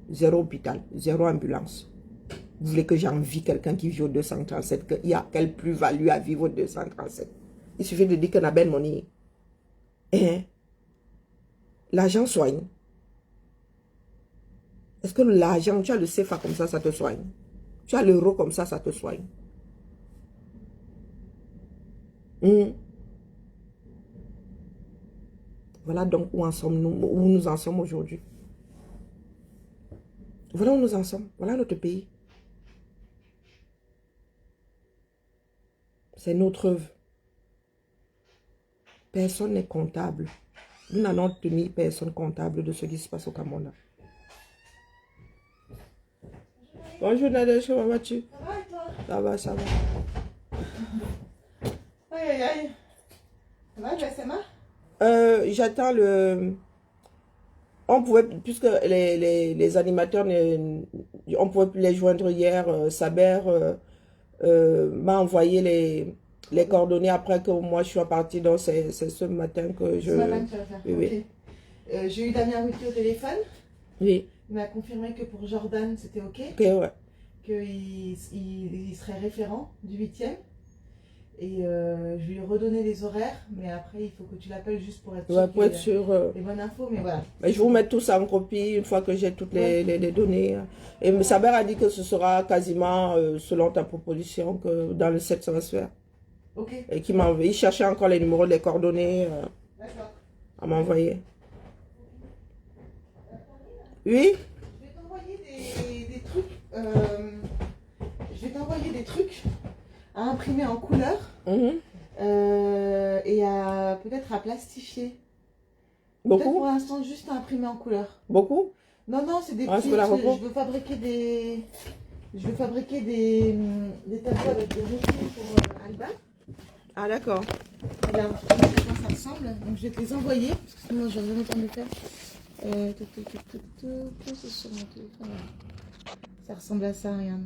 0 hôpital, 0 ambulance. Vous voulez que j'envie quelqu'un qui vit au 237, qu'il y a quelle plus-value à vivre au 237? Il suffit de dire qu'on a ben money. Hein? L'argent soigne. Est-ce que l'argent, tu as le CFA comme ça te soigne? Tu as l'euro comme ça te soigne? Voilà donc où nous en sommes aujourd'hui. Voilà où nous en sommes. Voilà notre pays. C'est notre œuvre. Personne n'est comptable. Nous n'allons tenir personne comptable de ce qui se passe au Cameroun. Bonjour Nadège, comment vas-tu? Ça va et toi? Ça va, ça va. Aïe. Ça va, le SMA? J'attends le... On pouvait, puisque les animateurs, on pouvait plus les joindre hier, Saber m'a envoyé les coordonnées après que moi je suis partie. Donc c'est ce matin que je... Ce matin que tu vas faire. Oui. Okay. J'ai eu Damien Ruti au téléphone. Oui. Il m'a confirmé que pour Jordan c'était ok. Ok, ouais. Qu'il serait référent du 8e. Et je lui ai redonné les horaires, mais après il faut que tu l'appelles juste pour être sûr. Ouais, pour être sûr. Les bonnes infos, mais voilà. Mais je vous mets tout ça en copie une fois que j'ai toutes les données. Et Saber a dit que ce sera quasiment selon ta proposition que dans le 7 ça va se faire. Ok. Et il cherchait encore les numéros, les coordonnées à m'envoyer. Oui? Je vais t'envoyer des trucs. Je vais t'envoyer des trucs à imprimer en couleur et à peut-être à plastifier. Beaucoup? Pour l'instant, juste à imprimer en couleur. Beaucoup? Non, c'est des petits. Je veux fabriquer des. Je veux fabriquer des tableaux avec des reflets pour Alba. Ah, d'accord. Regarde, comment ça ressemble. Donc, je vais te les envoyer parce que sinon, je vais jamais le temps de le faire. C'est sur mon téléphone. Ça ressemble à ça, regarde.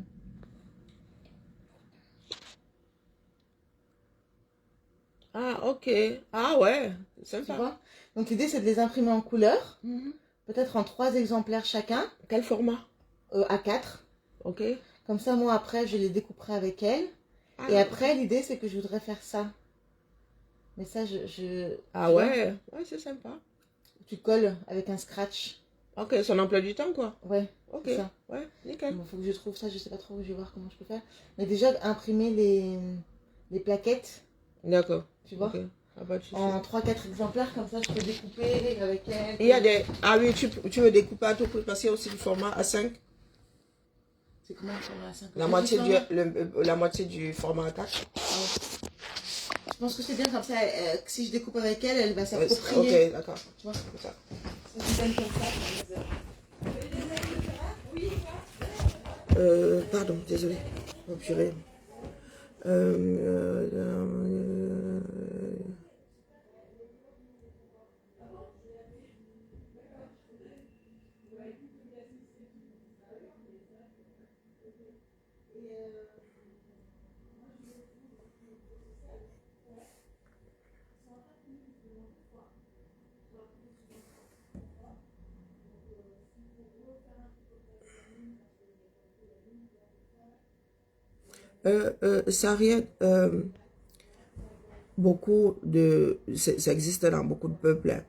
Ah, ok. Ah ouais, c'est Tu sympa. vois? Donc l'idée, c'est de les imprimer en couleur, peut-être en 3 exemplaires chacun, Quel format? A4. Ok. Comme ça, moi, après, je les découperai avec elle. Ah, Et après, l'idée, c'est que je voudrais faire ça. Mais ça, ah tu vois, ouais, ouais, c'est sympa. tu colles avec un scratch. Ok, son emploi du temps, quoi. Ouais, Ok, c'est ça. ouais, nickel. Il faut que je trouve ça, je sais pas trop, je vais voir comment je peux faire. Mais déjà, imprimer les plaquettes, D'accord. tu vois, Ok. Ah, pas de souci. en 3-4 exemplaires, comme ça, je peux découper avec elle. Il y a des... Ah oui, tu veux découper à tout prix parce qu'il y a aussi du format A5. C'est comment le format A5? La moitié du format A4. Je pense que c'est bien comme ça, que si je découpe avec elle, elle va s'approprier. Ok, d'accord. Tu vois, Comme ça. c'est bien comme ça. Pardon, désolé. Oh, purée. Sarriette, ça existe dans beaucoup de peuples. Hein.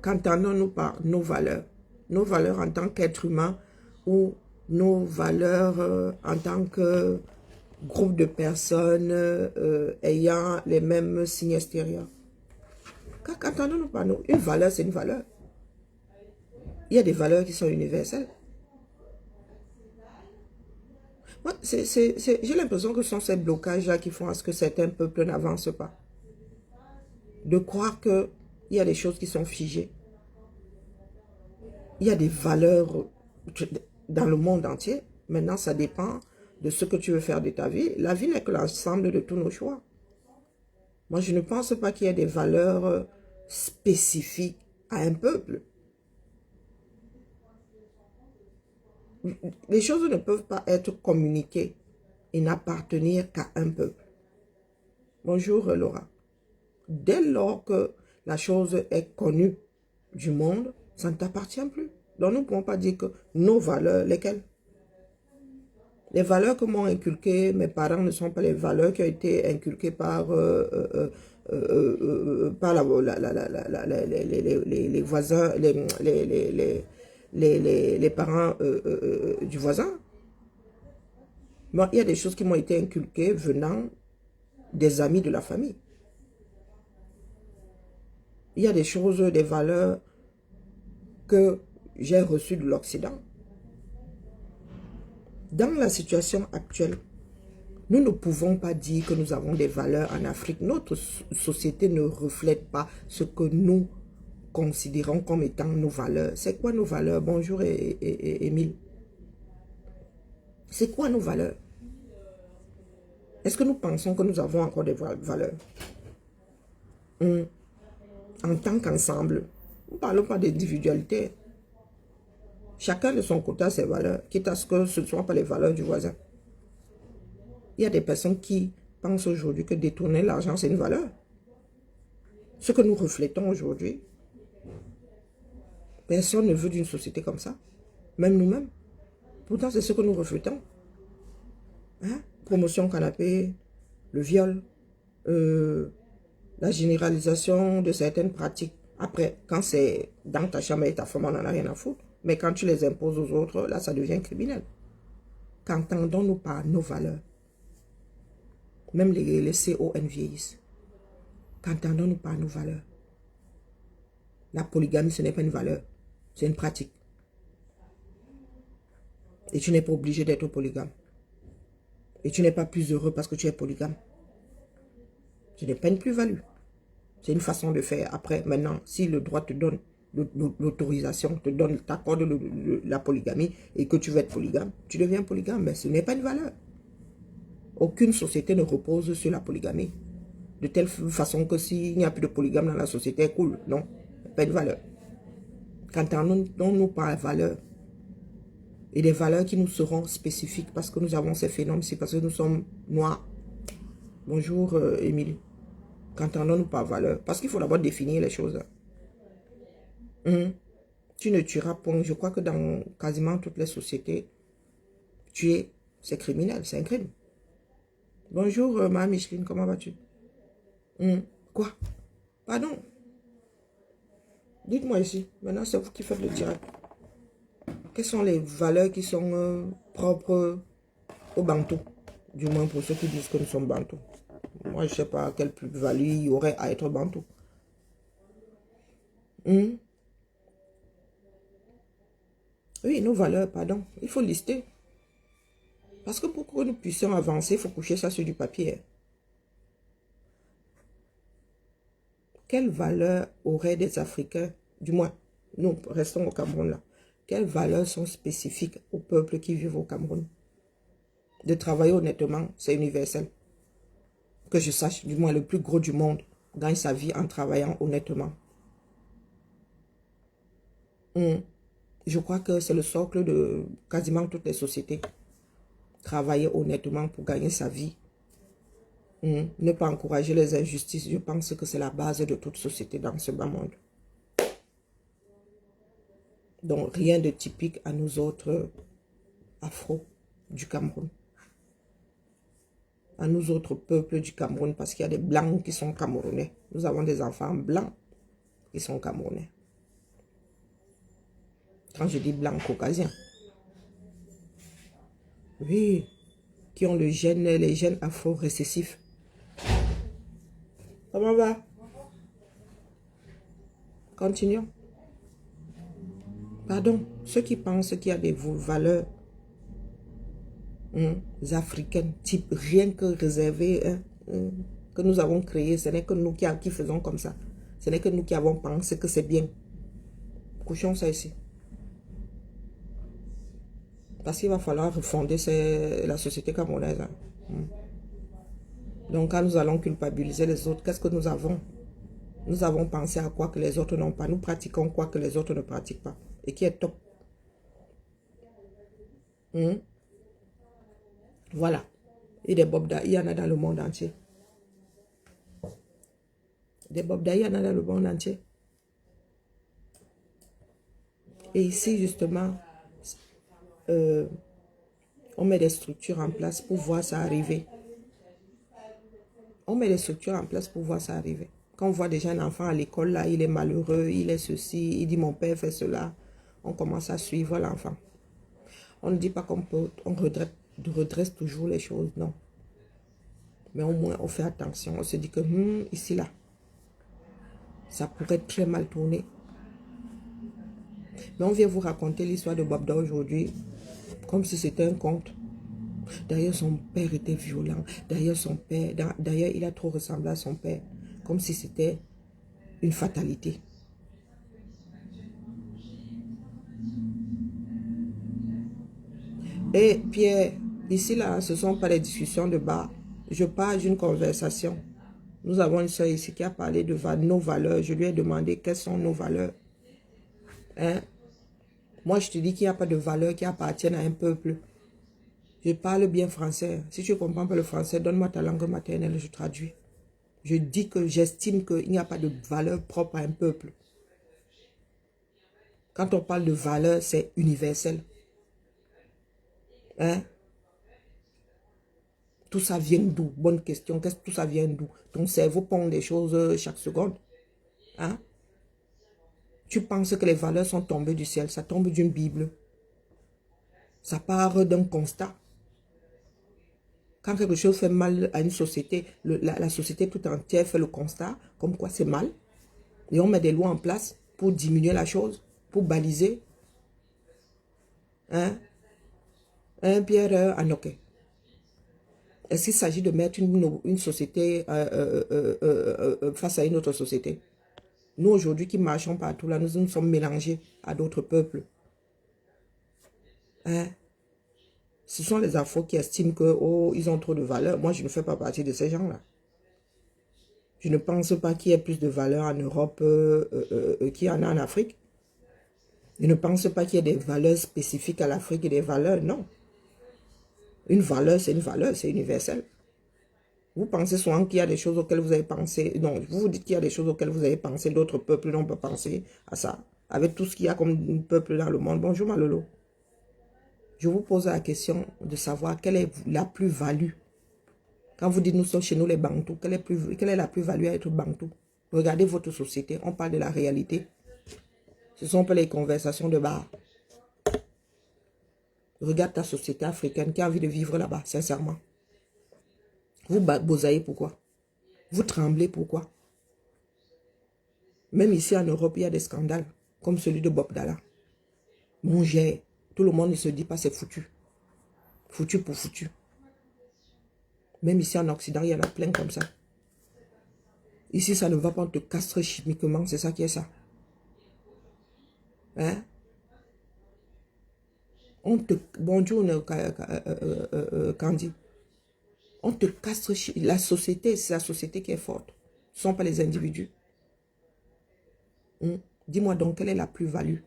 Qu'entendons-nous par nos valeurs? Nos valeurs en tant qu'être humain ou nos valeurs en tant que groupe de personnes ayant les mêmes signes extérieurs? Qu'entendons-nous par nous? Une valeur, c'est une valeur. Il y a des valeurs qui sont universelles. Ouais, j'ai l'impression que ce sont ces blocages-là qui font à ce que certains peuples n'avancent pas. De croire qu'il y a des choses qui sont figées. Il y a des valeurs dans le monde entier. Maintenant, ça dépend de ce que tu veux faire de ta vie. La vie n'est que l'ensemble de tous nos choix. Moi, je ne pense pas qu'il y ait des valeurs spécifiques à un peuple. Les choses ne peuvent pas être communiquées et n'appartenir qu'à un peuple. Bonjour Laura. Dès lors que la chose est connue du monde, ça ne t'appartient plus. Donc nous ne pouvons pas dire que nos valeurs, lesquelles? Les valeurs que m'ont inculquées mes parents ne sont pas les valeurs qui ont été inculquées par les voisins, les parents du voisin. Bon, il y a des choses qui m'ont été inculquées venant des amis de la famille. Il y a des choses, des valeurs que j'ai reçues de l'Occident. Dans la situation actuelle, nous ne pouvons pas dire que nous avons des valeurs en Afrique. Notre société ne reflète pas ce que nous considérons comme étant nos valeurs. C'est quoi nos valeurs? Bonjour Émile. C'est quoi nos valeurs? Est-ce que nous pensons que nous avons encore des valeurs? En tant qu'ensemble, nous ne parlons pas d'individualité. Chacun de son côté a ses valeurs, quitte à ce que ce ne soient pas les valeurs du voisin. Il y a des personnes qui pensent aujourd'hui que détourner l'argent, c'est une valeur. Ce que nous reflétons aujourd'hui, personne ne veut d'une société comme ça, même nous-mêmes. Pourtant, c'est ce que nous reflétons. Hein? Promotion canapé, le viol, la généralisation de certaines pratiques. Après, quand c'est dans ta chambre et ta femme, on n'en a rien à foutre. Mais quand tu les imposes aux autres, là, ça devient criminel. Qu'entendons-nous par nos valeurs? Même les CON vieillissent. Qu'entendons-nous par nos valeurs? La polygamie, ce n'est pas une valeur. C'est une pratique. Et tu n'es pas obligé d'être polygame. Et tu n'es pas plus heureux parce que tu es polygame. Ce n'est pas une plus-value. C'est une façon de faire. Après, maintenant, si le droit te donne l'autorisation, t'accorde la polygamie et que tu veux être polygame, tu deviens polygame. Mais ce n'est pas une valeur. Aucune société ne repose sur la polygamie. De telle façon que s'il n'y a plus de polygame dans la société, cool. Non, pas une valeur. Qu'entendons-nous par valeur? Et des valeurs qui nous seront spécifiques parce que nous avons ces phénomènes, c'est parce que nous sommes noirs. Bonjour, Émilie. Qu'entendons-nous par valeur? Parce qu'il faut d'abord définir les choses. Tu ne tueras point. Je crois que dans quasiment toutes les sociétés, tuer, c'est criminel, c'est un crime. Bonjour, ma Micheline, comment vas-tu? Quoi? Pardon? Dites-moi ici. Maintenant, c'est vous qui faites le direct. Quelles sont les valeurs qui sont propres aux Bantous? Du moins pour ceux qui disent que nous sommes Bantous. Moi, je ne sais pas quelle plus-value il y aurait à être Bantou. Oui, nos valeurs, pardon. Il faut lister. Parce que pour que nous puissions avancer, il faut coucher ça sur du papier. Quelles valeurs auraient des Africains, du moins, nous restons au Cameroun là, quelles valeurs sont spécifiques aux peuples qui vivent au Cameroun? De travailler honnêtement, c'est universel. Que je sache, du moins le plus gros du monde gagne sa vie en travaillant honnêtement. Je crois que c'est le socle de quasiment toutes les sociétés. Travailler honnêtement pour gagner sa vie. Ne pas encourager les injustices. Je pense que c'est la base de toute société dans ce bas monde. Donc rien de typique à nous autres afro du Cameroun. À nous autres peuples du Cameroun, parce qu'il y a des blancs qui sont camerounais. Nous avons des enfants blancs qui sont camerounais. Quand je dis blanc, caucasien. Oui, qui ont les gènes afro-récessifs. Comment va? Continuons. Pardon, ceux qui pensent qu'il y a des valeurs africaines, type rien que réservées, que nous avons créées, ce n'est que nous qui faisons comme ça. Ce n'est que nous qui avons pensé que c'est bien. Couchons ça ici. Parce qu'il va falloir refonder la société camerounaise. Donc quand nous allons culpabiliser les autres, qu'est-ce que nous avons? Nous avons pensé à quoi que les autres n'ont pas. Nous pratiquons quoi que les autres ne pratiquent pas. Et qui est top. Voilà. Et des Bobda, il y en a dans le monde entier. Des Bobda, il y en a dans le monde entier. Et ici, justement, on met des structures en place pour voir ça arriver. On met des structures en place pour voir ça arriver. Quand on voit déjà un enfant à l'école, là, il est malheureux, il est ceci, il dit mon père fait cela. On commence à suivre l'enfant. On ne dit pas qu'on redresse toujours les choses, non. Mais au moins, on fait attention. On se dit que, ici, là, ça pourrait très mal tourner. Mais on vient vous raconter l'histoire de Bobda aujourd'hui, comme si c'était un conte. D'ailleurs, son père était violent. D'ailleurs, il a trop ressemblé à son père. Comme si c'était une fatalité. Et Pierre, ici là, ce ne sont pas des discussions de bar. Je parle d'une conversation. Nous avons une soeur ici qui a parlé de nos valeurs. Je lui ai demandé quelles sont nos valeurs. Moi, je te dis qu'il n'y a pas de valeurs qui appartiennent à un peuple. Je parle bien français. Si tu ne comprends pas le français, donne-moi ta langue maternelle, je traduis. Je dis que j'estime qu'il n'y a pas de valeur propre à un peuple. Quand on parle de valeur, c'est universel. Tout ça vient d'où? Bonne question. Tout ça vient d'où? Ton cerveau pond des choses chaque seconde. Tu penses que les valeurs sont tombées du ciel. Ça tombe d'une Bible. Ça part d'un constat. Quand quelque chose fait mal à une société, la société tout entière fait le constat, comme quoi c'est mal. Et on met des lois en place pour diminuer la chose, pour baliser. Pierre Anoké. Est-ce qu'il s'agit de mettre une société face à une autre société? Nous, aujourd'hui, qui marchons partout, là, nous nous sommes mélangés à d'autres peuples. Ce sont les Afros qui estiment que, ils ont trop de valeur. Moi, je ne fais pas partie de ces gens-là. Je ne pense pas qu'il y ait plus de valeur en Europe qu'il y en a en Afrique. Je ne pense pas qu'il y ait des valeurs spécifiques à l'Afrique et des valeurs, non. Une valeur, c'est une valeur, c'est universel. Vous pensez souvent qu'il y a des choses auxquelles vous avez pensé. Non, vous vous dites qu'il y a des choses auxquelles vous avez pensé. D'autres peuples n'ont pas pensé à ça. Avec tout ce qu'il y a comme peuple dans le monde. Bonjour Malolo. Je vous pose la question de savoir quelle est la plus-value. Quand vous dites nous sommes chez nous les Bantous, quelle est la plus-value à être Bantou? Regardez votre société. On parle de la réalité. Ce sont pas les conversations de bar. Regarde ta société africaine qui a envie de vivre là-bas, sincèrement. Vous bousaillez pourquoi? Vous tremblez pourquoi? Même ici en Europe, il y a des scandales, comme celui de Bob Dalla. Mon gère, tout le monde ne se dit pas c'est foutu. Foutu pour foutu. Même ici en Occident, il y en a plein comme ça. Ici, ça ne va pas, on te castre chimiquement, c'est ça qui est ça. Hein? Bonjour, Candy. On te castre. La société, c'est la société qui est forte. Ce ne sont pas les individus. Dis-moi donc, quelle est la plus-value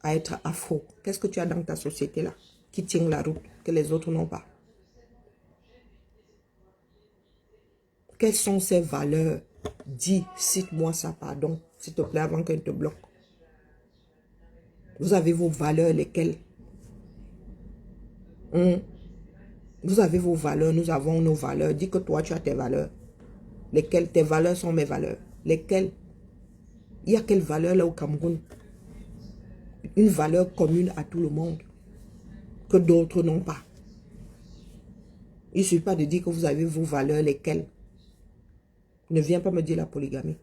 à être afro? Qu'est-ce que tu as dans ta société-là qui tient la route, que les autres n'ont pas? Quelles sont ces valeurs? Dis, cite-moi ça, pardon, s'il te plaît, avant qu'elle te bloque. Vous avez vos valeurs, lesquelles? Vous avez vos valeurs, nous avons nos valeurs. Dis que toi, tu as tes valeurs. Lesquelles? Tes valeurs sont mes valeurs. Lesquelles? Il y a quelle valeur là au Cameroun? Une valeur commune à tout le monde que d'autres n'ont pas. Il ne suffit pas de dire que vous avez vos valeurs, lesquelles? Ne viens pas me dire la polygamie.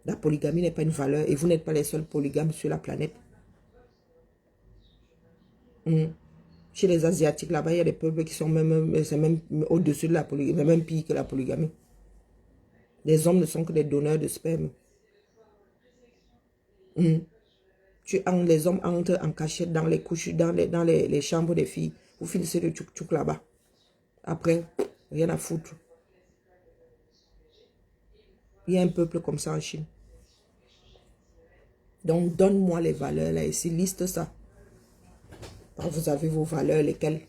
La polygamie n'est pas une valeur et vous n'êtes pas les seuls polygames sur la planète. Chez les Asiatiques, là-bas, il y a des peuples qui sont même au-dessus de la polygamie, même pire que la polygamie. Les hommes ne sont que des donneurs de sperme. Les hommes entrent en cachette dans les couches, dans les chambres des filles. Vous finissez de tchouk-tchouk là-bas. Après, rien à foutre. Il y a un peuple comme ça en Chine. Donc, donne-moi les valeurs là ici, liste ça. Quand vous avez vos valeurs, lesquelles?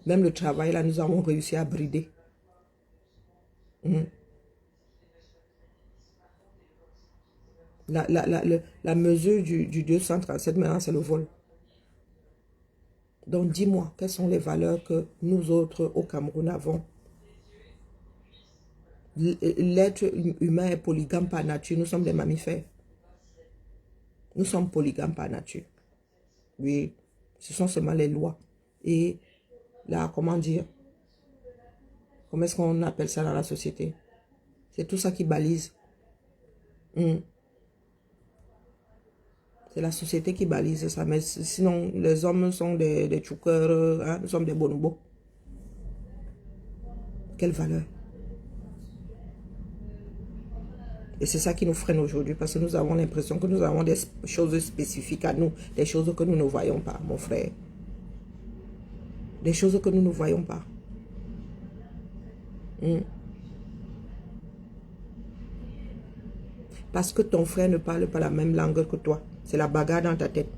Même le travail là, nous avons réussi à brider. La mesure du 237, maintenant, c'est le vol. Donc, dis-moi, quelles sont les valeurs que nous autres au Cameroun avons? L'être humain est polygame par nature. Nous sommes des mammifères. Nous sommes polygames par nature. Oui, ce sont seulement les lois. Et là, comment dire? Comment est-ce qu'on appelle ça dans la société? C'est tout ça qui balise. C'est la société qui balise ça. Mais sinon, les hommes sont des tchoukeurs, hein? Nous sommes des bonobos. Quelle valeur? Et c'est ça qui nous freine aujourd'hui, parce que nous avons l'impression que nous avons des choses spécifiques à nous, des choses que nous ne voyons pas, mon frère. Des choses que nous ne voyons pas. Parce que ton frère ne parle pas la même langue que toi. C'est la bagarre dans ta tête.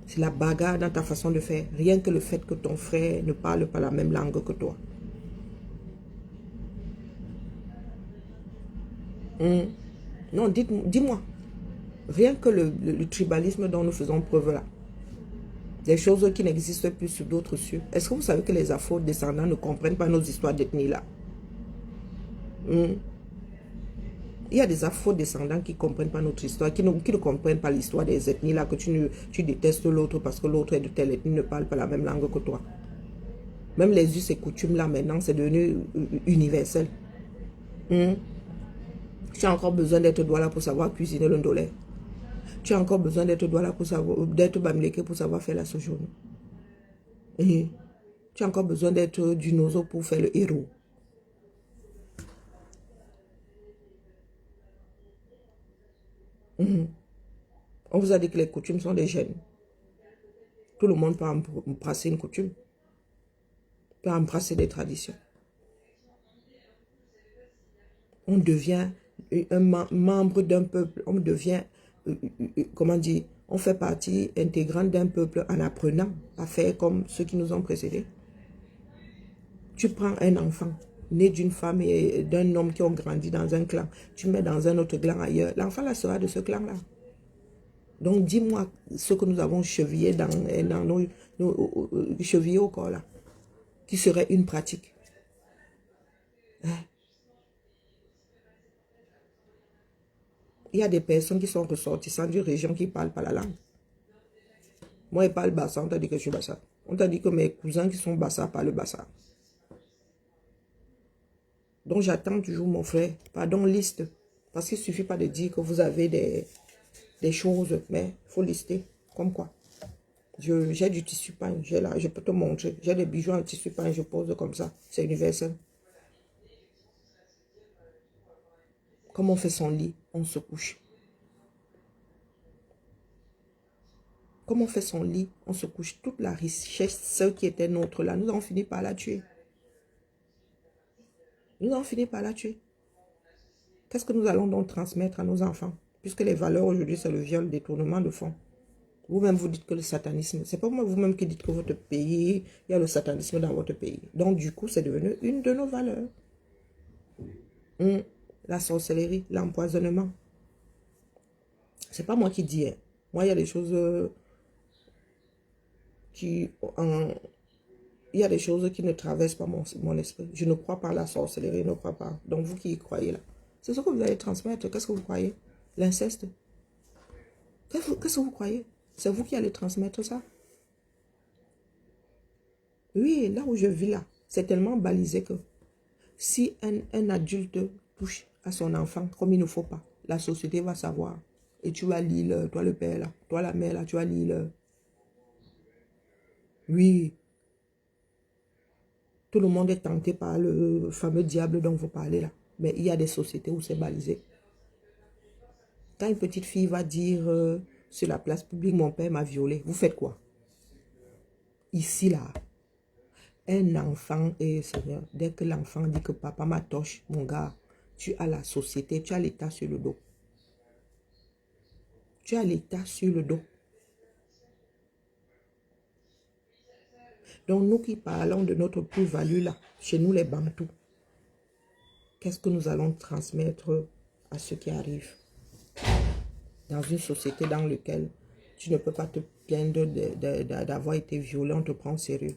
C'est la bagarre dans ta façon de faire. Rien que le fait que ton frère ne parle pas la même langue que toi. Non, dis-moi. Rien que le tribalisme dont nous faisons preuve là. Des choses qui n'existent plus sur d'autres cieux. Est-ce que vous savez que les afro-descendants ne comprennent pas nos histoires d'ethnie là? Il y a des afro-descendants qui ne comprennent pas notre histoire, qui ne comprennent pas l'histoire des ethnies là, que tu détestes l'autre parce que l'autre est de telle ethnie, ne parle pas la même langue que toi. Même les us et coutumes là maintenant, c'est devenu universel. Tu as encore besoin d'être Douala pour savoir cuisiner le ndolé. Tu as encore besoin d'être Douala pour savoir, d'être Bamileke pour savoir faire la sojourne. Tu as encore besoin d'être du Nozo pour faire le héros. On vous a dit que les coutumes sont des gènes. Tout le monde peut embrasser une coutume. Peut embrasser des traditions. On devient un membre d'un peuple. On devient comment dire, on fait partie intégrante d'un peuple en apprenant à faire comme ceux qui nous ont précédés. Tu prends un enfant né d'une femme et d'un homme qui ont grandi dans un clan, tu mets dans un autre clan ailleurs, l'enfant là sera de ce clan-là. Donc dis-moi ce que nous avons chevillé dans nos chevillés au corps là, qui serait une pratique. Hein? Il y a des personnes qui sont ressortissantes d'une région qui ne parlent pas la langue. Moi, je parle bassa, on t'a dit que je suis bassa. On t'a dit que mes cousins qui sont bassa parlent bassa. Donc, j'attends toujours mon frère. Pardon, liste. Parce qu'il ne suffit pas de dire que vous avez des choses, mais il faut lister. Comme quoi. J'ai du tissu pain, j'ai là, je peux te montrer. J'ai des bijoux en tissu pain, je pose comme ça. C'est universel. Comme on fait son lit, on se couche. Comme on fait son lit, on se couche. Toute la richesse, celle qui était nôtre là, nous avons fini par la tuer. Nous avons fini par la tuer. Qu'est-ce que nous allons donc transmettre à nos enfants? Puisque les valeurs aujourd'hui, c'est le viol, le détournement de fonds. Vous-même, vous dites que le satanisme, c'est pas moi vous-même qui dites que votre pays, il y a le satanisme dans votre pays. Donc, du coup, c'est devenu une de nos valeurs. La sorcellerie, l'empoisonnement. C'est pas moi qui dis. Hein. Moi, il y a des choses il y a des choses qui ne traversent pas mon esprit. Je ne crois pas à la sorcellerie, je ne crois pas. Donc, vous qui y croyez là, c'est ce que vous allez transmettre. Qu'est-ce que vous croyez? L'inceste? Qu'est-ce que vous croyez? C'est vous qui allez transmettre ça? Oui, là où je vis là, c'est tellement balisé que si un adulte touche à son enfant comme il ne faut pas, la société va savoir. Et tu vas lire, toi le père là, toi la mère là, tu vas lire. Oui. Tout le monde est tenté par le fameux diable dont vous parlez là. Mais il y a des sociétés où c'est balisé. Quand une petite fille va dire sur la place publique, mon père m'a violée, vous faites quoi? Ici là, un enfant, et Seigneur, dès que l'enfant dit que papa m'a torché, mon gars, tu as la société, tu as l'État sur le dos. Tu as l'État sur le dos. Donc nous qui parlons de notre plus-value là, chez nous les Bantous, qu'est-ce que nous allons transmettre à ceux qui arrivent dans une société dans laquelle tu ne peux pas te plaindre d'avoir été violé, on te prend au sérieux.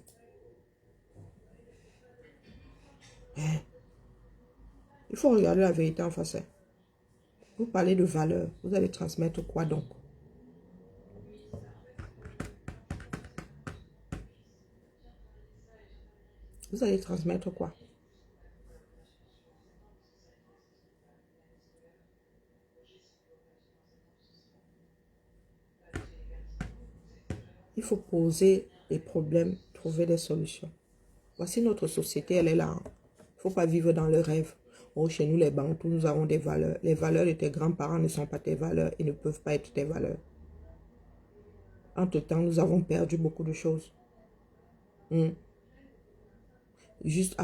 Hein? Il faut regarder la vérité en face. Hein. Vous parlez de valeur, vous allez transmettre quoi donc? Vous allez transmettre quoi? Il faut poser des problèmes, trouver des solutions. Voici notre société, elle est là. Il ne faut pas vivre dans le rêve. Oh, chez nous, les Bantous, nous avons des valeurs. Les valeurs de tes grands-parents ne sont pas tes valeurs et ne peuvent pas être tes valeurs. Entre-temps, nous avons perdu beaucoup de choses. Juste,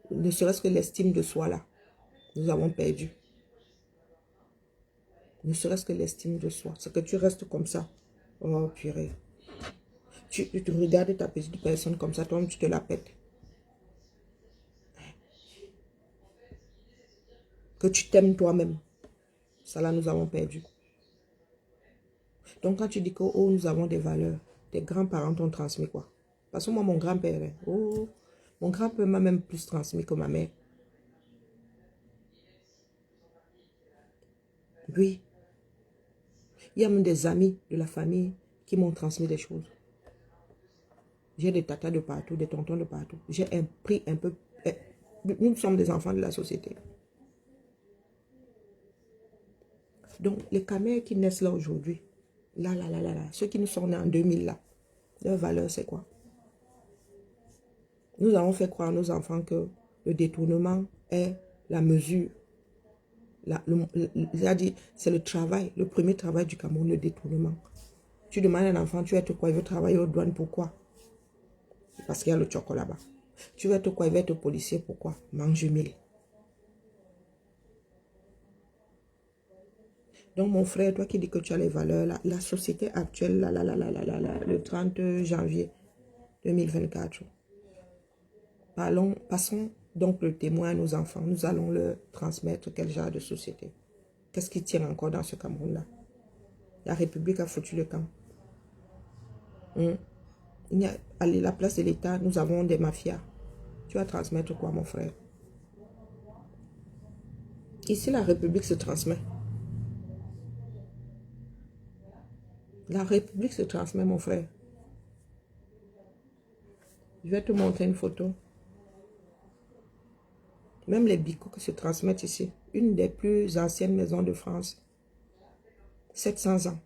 ne serait-ce que l'estime de soi, là. Nous avons perdu. Ne serait-ce que l'estime de soi. C'est que tu restes comme ça. Oh, purée. Tu regardes ta petite personne comme ça, toi-même, tu te la pètes. Que tu t'aimes toi-même. Ça, là, nous avons perdu. Donc, quand tu dis que, oh, nous avons des valeurs, tes grands-parents t'ont transmis quoi? Parce que moi, mon grand-père, hein, oh, mon grand-père m'a même plus transmis que ma mère. Oui. Il y a même des amis de la famille qui m'ont transmis des choses. J'ai des tatas de partout, des tontons de partout. J'ai pris un peu... Nous sommes des enfants de la société. Donc, les camères qui naissent là aujourd'hui, là, ceux qui nous sont nés en 2000 là, leur valeur c'est quoi? Nous avons fait croire à nos enfants que le détournement est la mesure. C'est le travail, le premier travail du Cameroun, le détournement. Tu demandes à un enfant, tu vas être quoi? Il veut travailler aux douanes, pourquoi? Parce qu'il y a le chocolat là-bas. Tu vas être quoi? Il va être policier, pourquoi? Mange 1000. Donc, mon frère, toi qui dis que tu as les valeurs, la société actuelle, le 30 janvier 2024, passons donc le témoin à nos enfants. Nous allons leur transmettre quel genre de société. Qu'est-ce qui tient encore dans ce Cameroun-là? La République a foutu le camp. À la place de l'État, nous avons des mafias. Tu vas transmettre quoi, mon frère? Ici, la République se transmet. La République se transmet, mon frère. Je vais te montrer une photo. Même les bicots qui se transmettent ici. Une des plus anciennes maisons de France. 700 ans.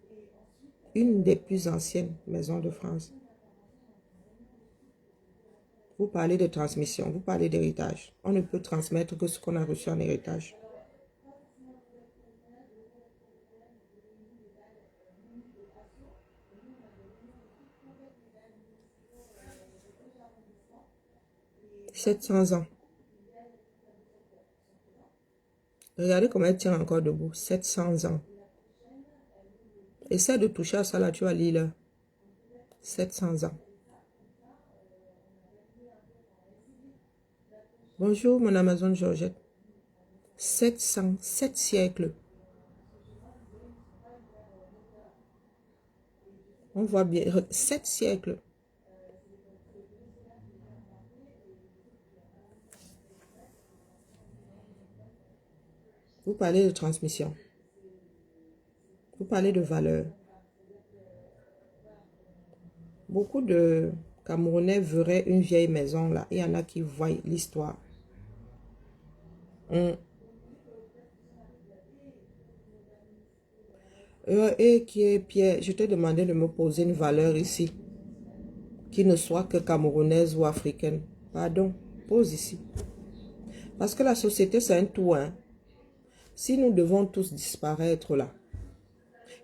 Une des plus anciennes maisons de France. Vous parlez de transmission, vous parlez d'héritage. On ne peut transmettre que ce qu'on a reçu en héritage. « 700 ans. Regardez comment elle tient encore debout. 700 ans. Essaie de toucher à ça là, tu vas lire là. 700 ans. Bonjour, mon Amazon Georgette. 7 siècles. On voit bien. 7 siècles. Vous parlez de transmission. Vous parlez de valeur. Beaucoup de Camerounais verraient une vieille maison là. Il y en a qui voient l'histoire. Et qui est Pierre, je t'ai demandé de me poser une valeur ici. Qui ne soit que camerounaise ou africaine. Pardon, pose ici. Parce que la société c'est un tout, hein. Si nous devons tous disparaître là.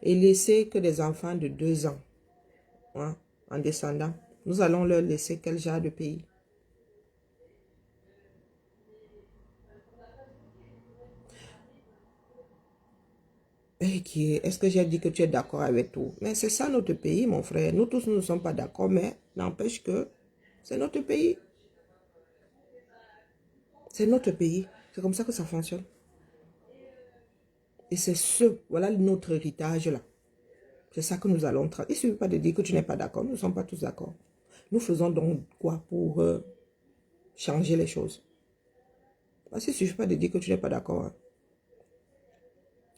Et laisser que des enfants de 2 ans. Hein, en descendant. Nous allons leur laisser quel genre de pays? Est-ce que j'ai dit que tu es d'accord avec tout? Mais c'est ça notre pays, mon frère. Nous tous, nous ne sommes pas d'accord, mais n'empêche que c'est notre pays. C'est notre pays. C'est comme ça que ça fonctionne. Et c'est voilà notre héritage là. C'est ça que nous allons travailler. Il ne suffit pas de dire que tu n'es pas d'accord. Nous ne sommes pas tous d'accord. Nous faisons donc quoi pour changer les choses? Parce qu'il ne suffit pas de dire que tu n'es pas d'accord. Hein.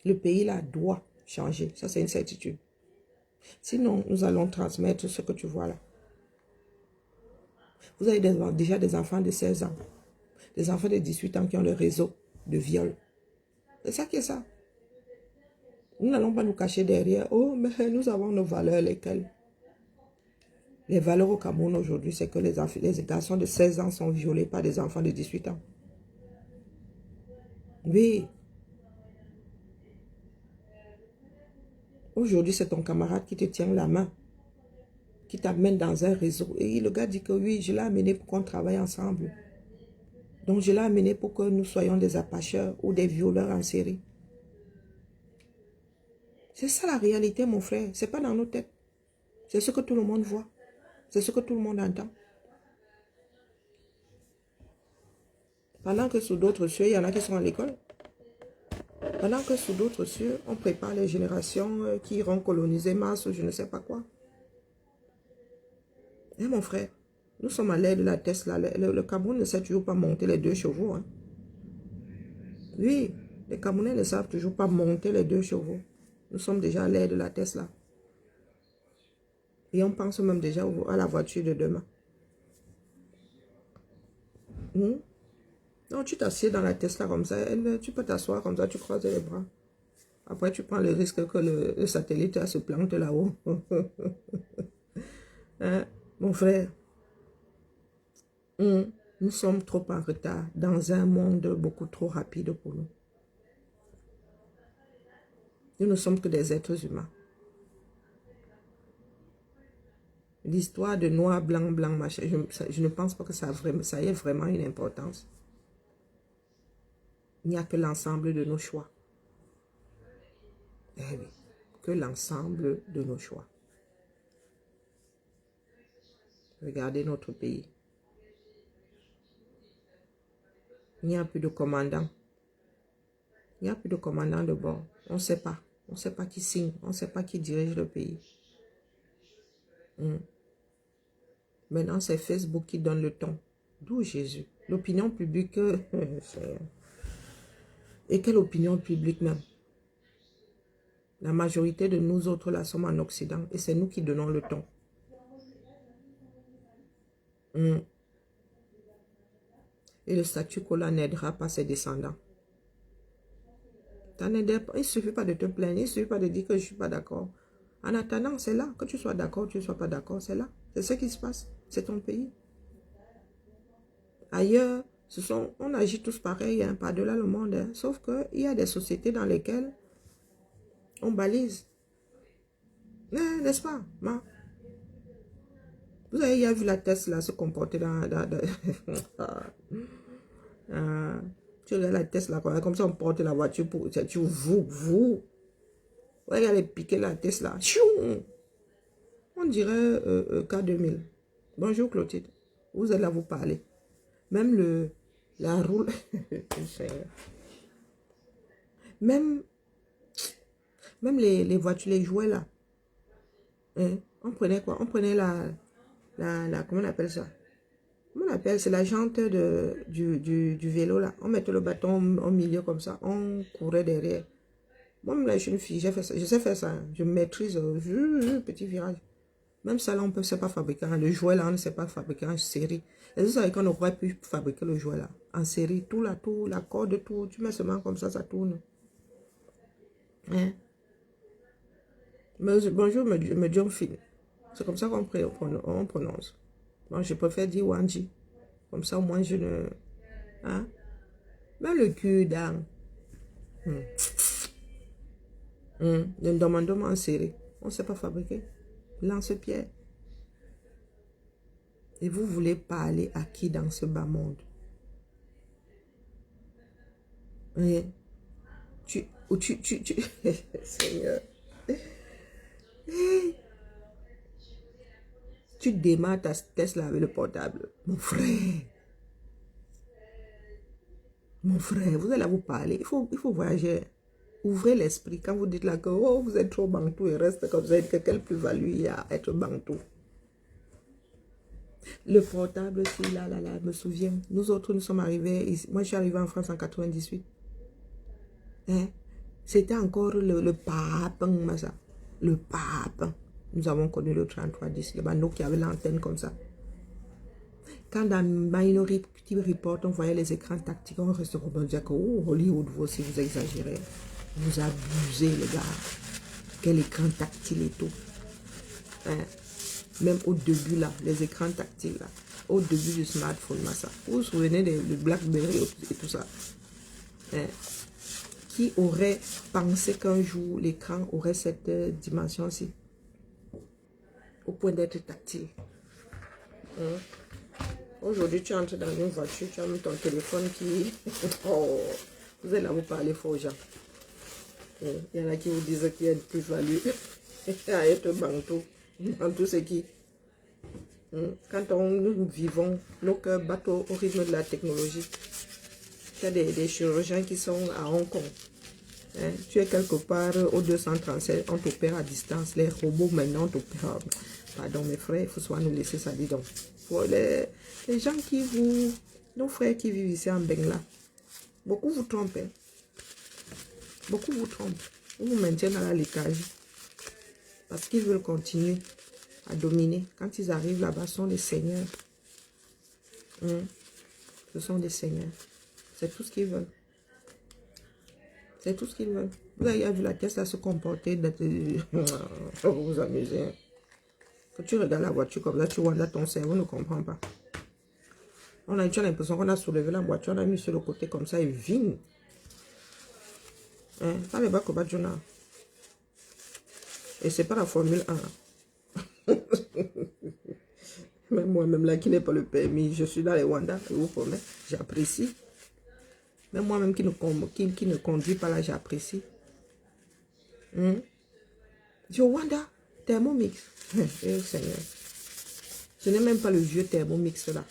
Le pays là doit changer. Ça, c'est une certitude. Sinon, nous allons transmettre ce que tu vois là. Vous avez déjà des enfants de 16 ans. Des enfants de 18 ans qui ont le réseau de viol. C'est ça qui est ça. Nous n'allons pas nous cacher derrière. Oh, mais nous avons nos valeurs, lesquelles? Les valeurs au Cameroun aujourd'hui, c'est que les garçons de 16 ans sont violés par des enfants de 18 ans. Oui. Aujourd'hui, c'est ton camarade qui te tient la main, qui t'amène dans un réseau. Et le gars dit que oui, je l'ai amené pour qu'on travaille ensemble. Donc, je l'ai amené pour que nous soyons des apacheurs ou des violeurs en série. C'est ça la réalité, mon frère. C'est pas dans nos têtes. C'est ce que tout le monde voit. C'est ce que tout le monde entend. Pendant que sous d'autres cieux, il y en a qui sont à l'école. Pendant que sous d'autres cieux, on prépare les générations qui iront coloniser Mars ou je ne sais pas quoi. Eh mon frère, nous sommes à l'ère de la Tesla. Le Cameroun ne sait toujours pas monter les 2 chevaux. Hein. Oui, les Camerounais ne savent toujours pas monter les 2 chevaux. Nous sommes déjà à l'ère de la Tesla. Et on pense même déjà à la voiture de demain. Non, tu t'assieds dans la Tesla comme ça. Tu peux t'asseoir comme ça, tu croises les bras. Après, tu prends le risque que le satellite se plante là-haut. Hein, mon frère, nous sommes trop en retard dans un monde beaucoup trop rapide pour nous. Nous ne sommes que des êtres humains. L'histoire de noir, blanc, blanc, machin, je ne pense pas que ça ait vraiment une importance. Il n'y a que l'ensemble de nos choix. Eh oui, que l'ensemble de nos choix. Regardez notre pays. Il n'y a plus de commandant. Il n'y a plus de commandant de bord. On ne sait pas. On ne sait pas qui signe. On ne sait pas qui dirige le pays. Maintenant, c'est Facebook qui donne le ton. D'où Jésus? L'opinion publique. Et quelle opinion publique même? La majorité de nous autres là sommes en Occident. Et c'est nous qui donnons le ton. Et le statu quo là n'aidera pas ses descendants. Il ne suffit pas de te plaindre, il ne suffit pas de dire que je ne suis pas d'accord. En attendant, c'est là. Que tu sois d'accord ou tu ne sois pas d'accord, c'est là. C'est ce qui se passe. C'est ton pays. Ailleurs, on agit tous pareil, hein, par-delà le monde. Hein. Sauf qu'il y a des sociétés dans lesquelles on balise. N'est-ce pas? Ma? Vous avez vu la Tesla se comporter dans... tu regardes la Tesla comme ça, on porte la voiture pour... Vous. Ouais, elle piqué la Tesla. On dirait K2000. Bonjour Clotilde. Vous êtes là, vous parlez. Même la roue... même les voitures, les jouets là. Hein? On prenait quoi? On prenait comment on appelle ça? Comment on appelle? C'est la jante du vélo là. On mettait le bâton au milieu comme ça. On courait derrière. Moi, là, je suis une fille. J'ai fait ça. Je sais faire ça. Je maîtrise. Petit virage. Même ça là, on ne sait pas fabriquer. Le jouet là, on ne sait pas fabriquer en série. Et vous savez qu'on aurait pu fabriquer le jouet là. En série. Tout là, tout. La corde, tout. Tu mets seulement comme ça tourne. Hein? Bonjour, me John-Phil. C'est comme ça qu'on prononce. Bon, je préfère dire Wanji. Comme ça, au moins, je ne... Hein? Mais le cul dans... Ne demandons en série. On ne sait pas fabriquer. Lance-pierre. Et vous voulez parler à qui dans ce bas monde? Hein? Seigneur. Tu démarres ta Tesla avec le portable. Mon frère, vous allez vous parler. Il faut voyager. Ouvrez l'esprit. Quand vous dites là que oh, vous êtes trop bantou et reste comme ça, quelle plus-value il y a à être bantou? Le portable, c'est là, je me souviens. Nous autres, nous sommes arrivés ici. Moi, je suis arrivé en France en 98. Hein? C'était encore le pape, ça. Le pape. Nous avons connu le 3310, le bandeau qui avait l'antenne comme ça. Quand dans Minority Report, on voyait les écrans tactiques, on restait comme on disait que oh, Hollywood, vous aussi, vous exagérez. Vous abusez, les gars. Quel écran tactile et tout. Hein? Même au début, là, les écrans tactiles, là. Au début du smartphone, ça. Vous vous souvenez du BlackBerry et tout ça. Hein? Qui aurait pensé qu'un jour, l'écran aurait cette dimension-ci? Au point d'être tactile. Aujourd'hui, tu entres dans une voiture, tu as mis ton téléphone qui... Oh, vous allez là vous parler faux aux gens. Il y en a qui vous disent qu'il y a une plus-value à être bantou. Bantou, c'est qui? Quand nous vivons, nos cœurs battent au rythme de la technologie. Il y a des chirurgiens qui sont à Hong Kong. Hein? Tu es quelque part au 237, on t'opère à distance. Les robots maintenant t'opèrent. Pardon mes frères, il faut soit nous laisser ça, dis donc. Pour les gens qui vous... Nos frères qui vivent ici en Bengla, beaucoup vous trompent. Hein? Beaucoup vous trompent. Ils vous maintiennent à la lécage. Parce qu'ils veulent continuer à dominer. Quand ils arrivent là-bas, ce sont des seigneurs. Ce sont des seigneurs. C'est tout ce qu'ils veulent. C'est tout ce qu'ils veulent. Vous avez vu la Tesla se comporter. Vous vous amusez. Hein? Quand tu regardes la voiture comme ça, tu vois là, ton cerveau ne comprend pas. Tu as l'impression qu'on a soulevé la voiture, on a mis sur le côté comme ça et ving. Hein? Pas les bacs au bas de journal. Et c'est pas la Formule 1. Même moi-même là qui n'ai pas le permis, je suis dans les Wanda, je vous promets, j'apprécie. Même moi-même qui ne conduis pas là, j'apprécie. Wanda, Thermomix. Eh, Seigneur. Ce n'est même pas le vieux Thermomix là.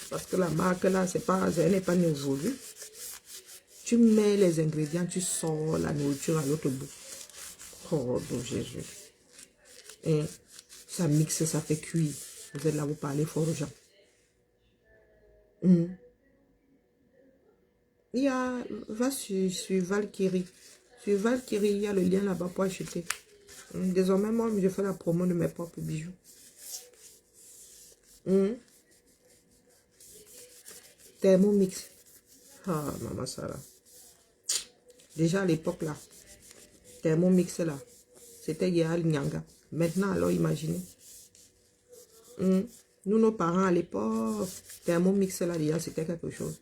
Parce que la marque là, elle n'est pas née aujourd'hui. Tu mets les ingrédients, tu sors la nourriture à l'autre bout. Oh, bon Jésus. Et ça mixe, ça fait cuire. Vous êtes là, vous parlez fort aux gens. Il y a, va sur Valkyrie. Sur Valkyrie, il y a le lien là-bas pour acheter. Désormais, moi, je fais la promo de mes propres bijoux. Thermomix. Ah, maman Sarah. Déjà à l'époque là, Thermomix là, c'était Yéal Nyanga. Maintenant, alors imaginez. Nous, nos parents à l'époque, Thermomix là, déjà, c'était quelque chose.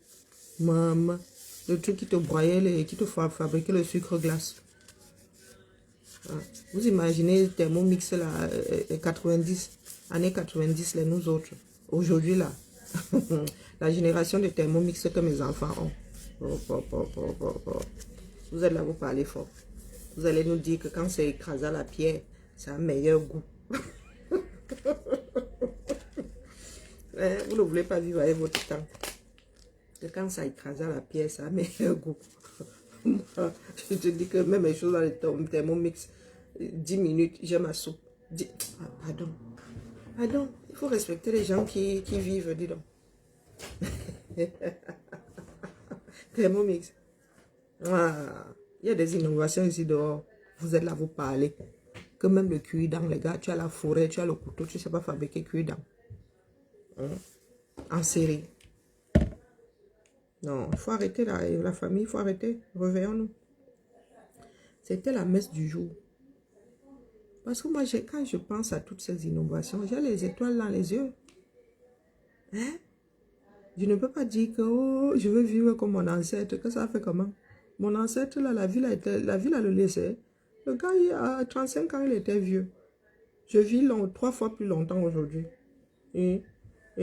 Maman, le truc qui te broyait, qui te fabriquait le sucre glace. Vous imaginez Thermomix là, 90, années 90, les nous autres. Aujourd'hui là, la génération de Thermomix que mes enfants ont. Vous êtes là, vous parlez fort. Vous allez nous dire que quand c'est écrasé à la pierre, ça a un meilleur goût. Vous ne voulez pas vivre avec votre temps. Que quand ça écrase à la pierre, ça a un meilleur goût. Moi, je te dis que même les choses dans le Thermomix, 10 minutes, j'ai ma soupe. Pardon. Pardon, il faut respecter les gens qui vivent, dis donc. Thermomix. Ah, il y a des innovations ici dehors. Vous êtes là, vous parlez. Que même le cuir-dent, les gars, tu as la forêt, tu as le couteau, tu ne sais pas fabriquer cuir-dent. En série. Non, il faut arrêter la famille, il faut arrêter. Réveillons-nous. C'était la messe du jour. Parce que moi, quand je pense à toutes ces innovations, j'ai les étoiles dans les yeux. Hein? Je ne peux pas dire que oh, je veux vivre comme mon ancêtre, que ça fait comment? Mon ancêtre, là, la ville a le laissé. Le gars, à 35 ans, il était vieux. Je vis 3 fois plus longtemps aujourd'hui. Et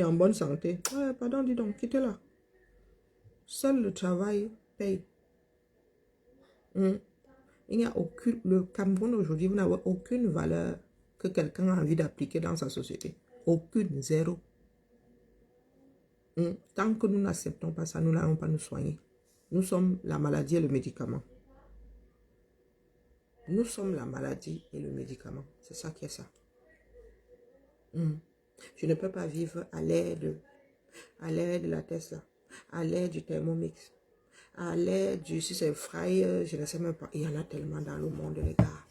en bonne santé. Ouais, pardon, dis donc, quittez là. Seul le travail paye. Il n'y a aucune... Le Cameroun aujourd'hui, vous n'avez aucune valeur que quelqu'un a envie d'appliquer dans sa société. Aucune, zéro. Tant que nous n'acceptons pas ça, nous n'allons pas nous soigner. Nous sommes la maladie et le médicament. Nous sommes la maladie et le médicament. C'est ça qui est ça. Je ne peux pas vivre à l'air de la Tesla, à l'air du Thermomix, à l'air du, si c'est Fry, je ne sais même pas. Il y en a tellement dans le monde, les gars.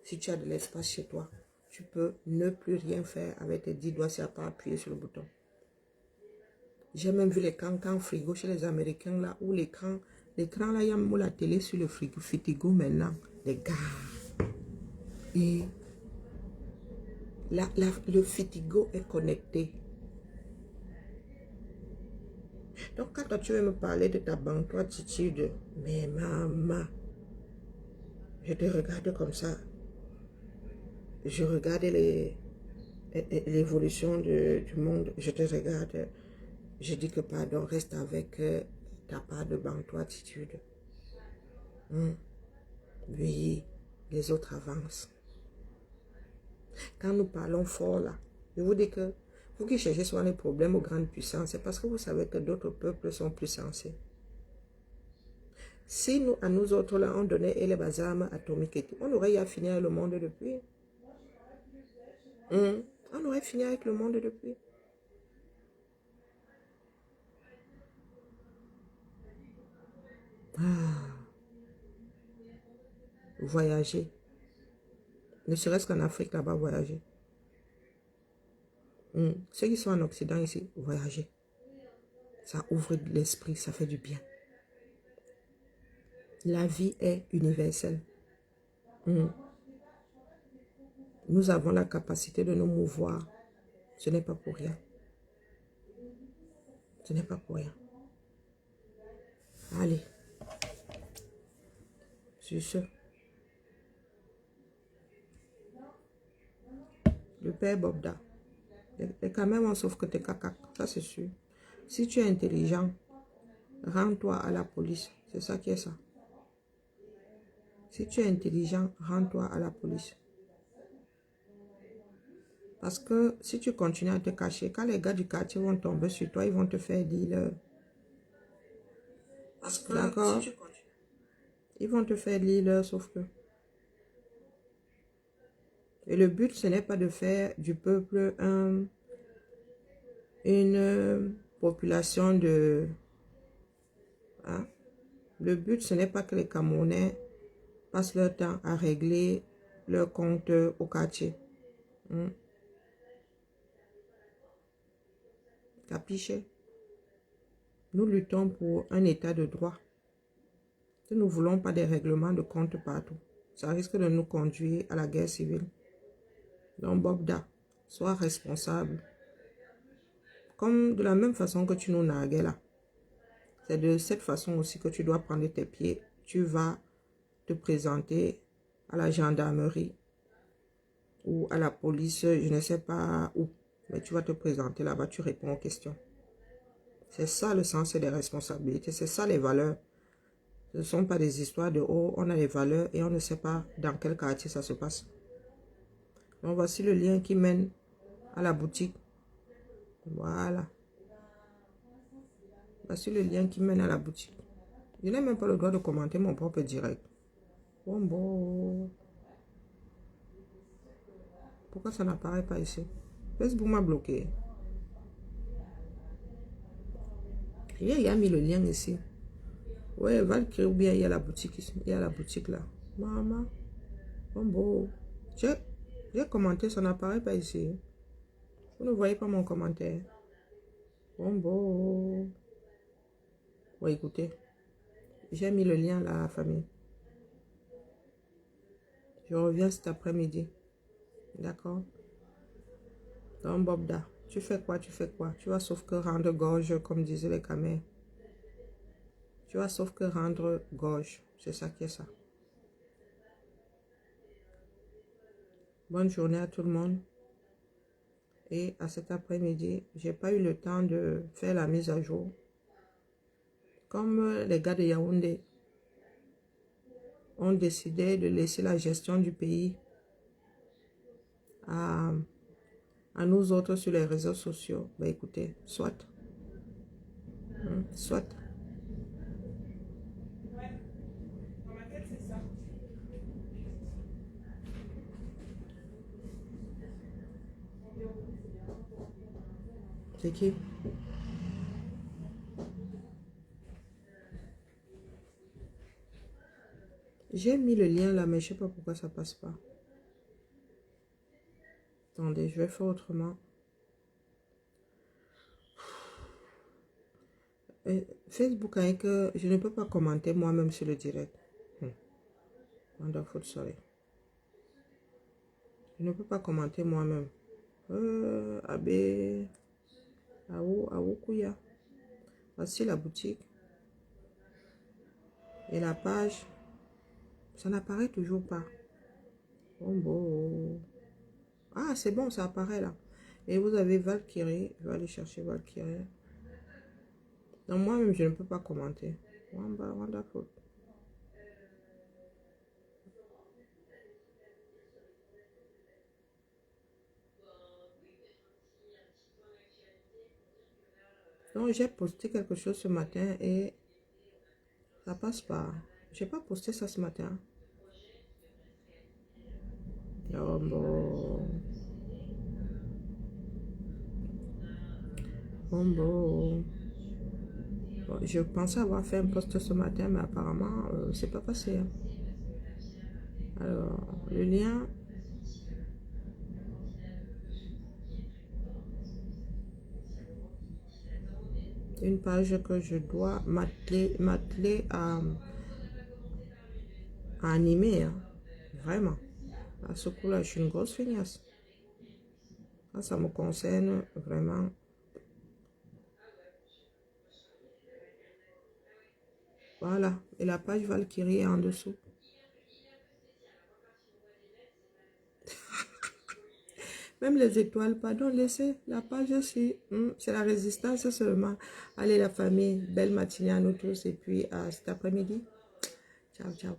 Si tu as de l'espace chez toi, tu peux ne plus rien faire avec tes 10 doigts si tu n'as pas appuyé sur le bouton. J'ai même vu les cancans frigo chez les Américains là, où l'écran là, il y a même la télé sur le frigo maintenant. Les gars. Et le frigo est connecté. Donc quand toi, tu veux me parler de ta banque attitude, mais maman, je te regarde comme ça. Je regarde l'évolution du monde. Je te regarde. Je dis que pardon, reste avec ta part de banque attitude. Oui, les autres avancent. Quand nous parlons fort là, je vous dis que vous qui cherchez souvent les problèmes aux grandes puissances, c'est parce que vous savez que d'autres peuples sont plus sensés. Si nous, à nous autres là, on donnait les armes atomiques et tout, on aurait à finir le monde depuis. On aurait fini avec le monde depuis. Voyager. Ne serait-ce qu'en Afrique, là-bas, voyager. Ceux qui sont en Occident ici, voyager. Ça ouvre l'esprit, ça fait du bien. La vie est universelle. Nous avons la capacité de nous mouvoir. Ce n'est pas pour rien. Ce n'est pas pour rien. Allez. Sur ce. Le père Bobda. Et quand même, on sauve que t'es caca. Ça, c'est sûr. Si tu es intelligent, rends-toi à la police. C'est ça qui est ça. Si tu es intelligent, rends-toi à la police. Parce que si tu continues à te cacher, quand les gars du quartier vont tomber sur toi, ils vont te faire dealer. D'accord? Si ils vont te faire dealer, sauf que... Et le but, ce n'est pas de faire du peuple une population de... Hein? Le but, ce n'est pas que les Camerounais passent leur temps à régler leur compte au quartier. Capiché? Nous luttons pour un état de droit. Nous ne voulons pas des règlements de compte partout. Ça risque de nous conduire à la guerre civile. Donc, Bobda, sois responsable. Comme de la même façon que tu nous narguais là. C'est de cette façon aussi que tu dois prendre tes pieds. Tu vas te présenter à la gendarmerie ou à la police, je ne sais pas où. Mais tu vas te présenter là-bas, tu réponds aux questions. C'est ça le sens des responsabilités, c'est ça les valeurs. Ce ne sont pas des histoires de « oh, on a les valeurs et on ne sait pas dans quel quartier ça se passe ». Donc voici le lien qui mène à la boutique. Voilà. Voici le lien qui mène à la boutique. Je n'ai même pas le droit de commenter mon propre direct. Bon. Pourquoi ça n'apparaît pas ici? Facebook m'a bloqué. Il y a mis le lien ici. Ouais, Valkyrie ou bien il y a la boutique ici. Il y a la boutique là. Maman. Bon. J'ai commenté, ça n'apparaît pas ici. Vous ne voyez pas mon commentaire. Bon. Ouais, écoutez. J'ai mis le lien là, la famille. Je reviens cet après-midi. D'accord? Donc, Bobda, tu fais quoi? Tu vas sauf que rendre gorge, comme disaient les Camers. Tu vas sauf que rendre gorge. C'est ça qui est ça. Bonne journée à tout le monde. Et à cet après-midi, j'ai pas eu le temps de faire la mise à jour. Comme les gars de Yaoundé ont décidé de laisser la gestion du pays à nous autres sur les réseaux sociaux, ben écoutez, soit. Soit. C'est qui? J'ai mis le lien là, mais je sais pas pourquoi ça passe pas. Attendez, je vais faire autrement. Facebook avec que je ne peux pas commenter moi-même sur le direct. Wonderful, sorry. Je ne peux pas commenter moi-même. Abe Awukuya. Voici la boutique. Et la page. Ça n'apparaît toujours pas. Bon. Ah, c'est bon, ça apparaît là. Et vous avez Valkyrie. Je vais aller chercher Valkyrie. Donc moi-même, je ne peux pas commenter. Wonderful. Donc j'ai posté quelque chose ce matin et ça passe pas. J'ai pas posté ça ce matin. Oh bon. Bon. Je pensais avoir fait un post ce matin, mais apparemment, c'est pas passé. Alors, le lien. Une page que je dois m'atteler à animer. Hein. Vraiment. À ce coup-là, je suis une grosse feignasse. Ça me concerne vraiment. Voilà. Et la page Valkyrie est en dessous. Même les étoiles, pardon, laissez la page aussi. C'est la résistance seulement. Allez la famille, belle matinée à nous tous et puis à cet après-midi. Ciao.